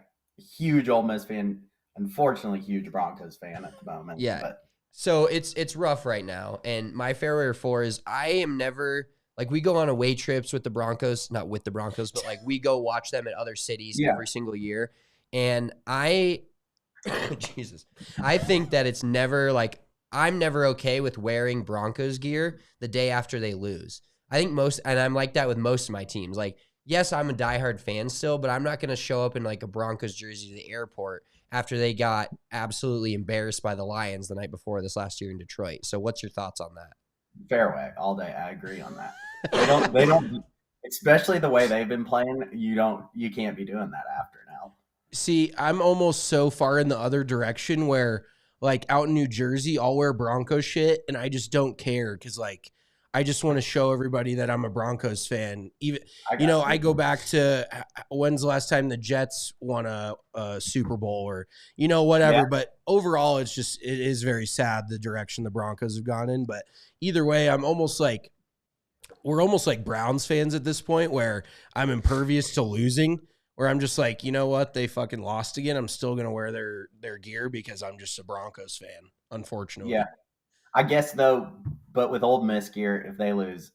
huge Ole Miss fan. Unfortunately, huge Broncos fan at the moment. Yeah. But. So it's rough right now, and my Fairway 4 is I am never. Like, we go on away trips with the Broncos, not with the Broncos, but, like, we go watch them in other cities every single year. And I think that it's never, like, I'm never okay with wearing Broncos gear the day after they lose. I think and I'm like that with most of my teams. Like, yes, I'm a diehard fan still, but I'm not going to show up in like a Broncos jersey to the airport after they got absolutely embarrassed by the Lions the night before this last year in Detroit. So what's your thoughts on that? Fairway all day. I agree on that. They don't, especially the way they've been playing. You can't be doing that after now. See, I'm almost so far in the other direction where, like, out in New Jersey, I'll wear Broncos shit, and I just don't care because, like, I just want to show everybody that I'm a Broncos fan. Even, I go back to when's the last time the Jets won a Super Bowl or, whatever. Yeah. But overall, it is very sad the direction the Broncos have gone in. But either way, we're almost like Browns fans at this point where I'm impervious to losing. Where I'm just like, you know what? They fucking lost again. I'm still going to wear their gear because I'm just a Broncos fan, unfortunately. Yeah. I guess, though, but with Ole Miss gear, if they lose,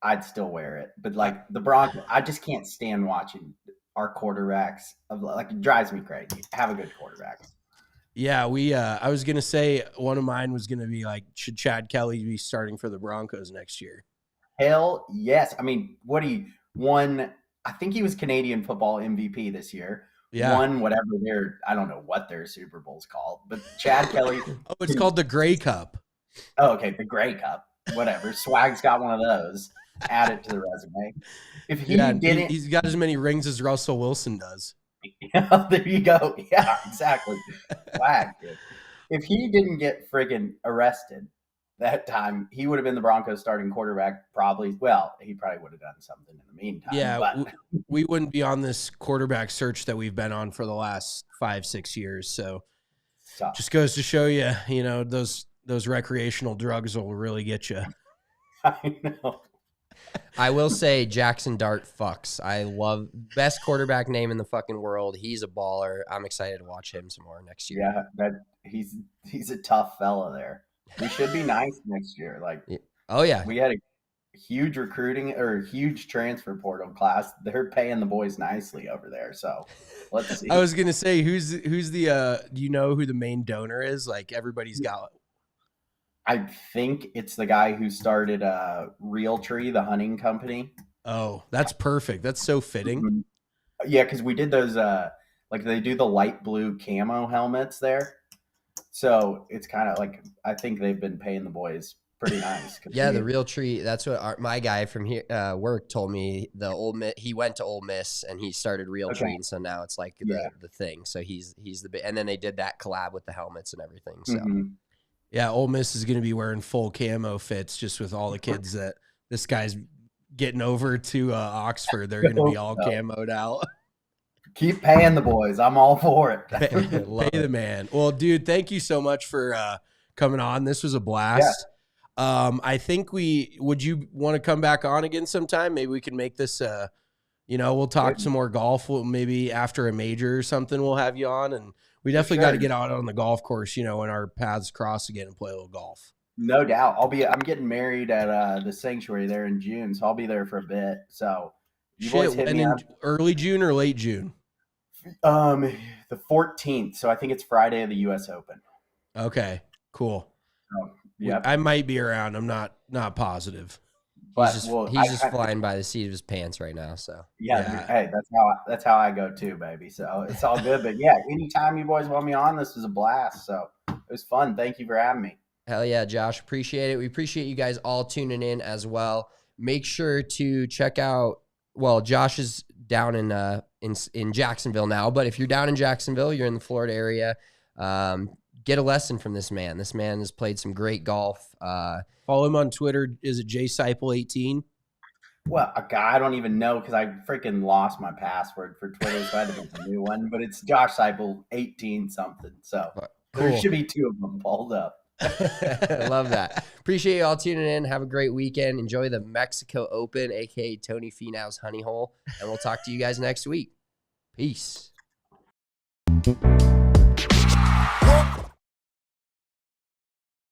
I'd still wear it. But, like, the Broncos, I just can't stand watching our quarterbacks. It drives me crazy. Have a good quarterback. Yeah, I was going to say one of mine was going to be, like, should Chad Kelly be starting for the Broncos next year? Hell yes. I mean, what he won – I think he was Canadian football MVP this year. Yeah. Won whatever I don't know what their Super Bowl's called, but Chad Kelly. Oh, it's called the Grey Cup. Oh, okay. The Grey Cup, whatever. Swag's got one of those. Add it to the resume. If he didn't. He's got as many rings as Russell Wilson does. Yeah, there you go. Yeah, exactly. Swag, dude. If he didn't get friggin' arrested that time, he would have been the Broncos starting quarterback probably. Well, he probably would have done something in the meantime. Yeah, but we wouldn't be on this quarterback search that we've been on for the last 5-6 years. So just goes to show you, those recreational drugs will really get you. I know. I will say Jackson Dart fucks. I love best quarterback name in the fucking world. He's a baller. I'm excited to watch him some more next year. Yeah, he's a tough fella there. We should be nice next year. Oh yeah, we had a huge recruiting or huge transfer portal class. They're paying the boys nicely over there. So let's see. I was gonna say who's the do you know who the main donor is? Like everybody's got. I think it's the guy who started Realtree, the hunting company. Oh, that's perfect. That's so fitting. Mm-hmm. Yeah, because we did those. They do the light blue camo helmets there. So it's kind of like I think they've been paying the boys pretty nice. Yeah, the Realtree. That's what my guy from here work told me. He went to Ole Miss and he started Realtree, and so now it's like the thing. So he's the and then they did that collab with the helmets and everything. So yeah, Ole Miss is going to be wearing full camo fits just with all the kids that this guy's getting over to Oxford. They're going to be all camoed out. Keep paying the boys. I'm all for it. Pay the man. Well, dude, thank you so much for coming on. This was a blast. Yeah. I think would you want to come back on again sometime? Maybe we can make this, we'll talk some more golf. Maybe after a major or something, we'll have you on. And we definitely got to get out on the golf course, when our paths cross again and play a little golf. No doubt. I'm getting married at the sanctuary there in June, so I'll be there for a bit. So you boys hit me up. Early June or late June? The 14th. So I think it's Friday of the U.S. Open. Okay, cool. Yeah, I might be around. I'm not positive. But he's just flying by the seat of his pants right now. So yeah. Hey, that's how I go too, baby. So it's all good. But yeah, anytime you boys want me on, this was a blast. So it was fun. Thank you for having me. Hell yeah, Josh. Appreciate it. We appreciate you guys all tuning in as well. Make sure to check out. Well, Josh is down in Jacksonville now, but if you're down in Jacksonville, you're in the Florida area, get a lesson from this man. This man has played some great golf. Follow him on Twitter. Is it Seiple18? Well, I don't even know because I freaking lost my password for Twitter, so I had to get a new one. But it's Josh Seiple 18 something. So There should be two of them pulled up. I love that. Appreciate you all tuning in. Have a great weekend. Enjoy the Mexico Open, aka Tony Finau's Honey Hole, and we'll talk to you guys next week. Peace.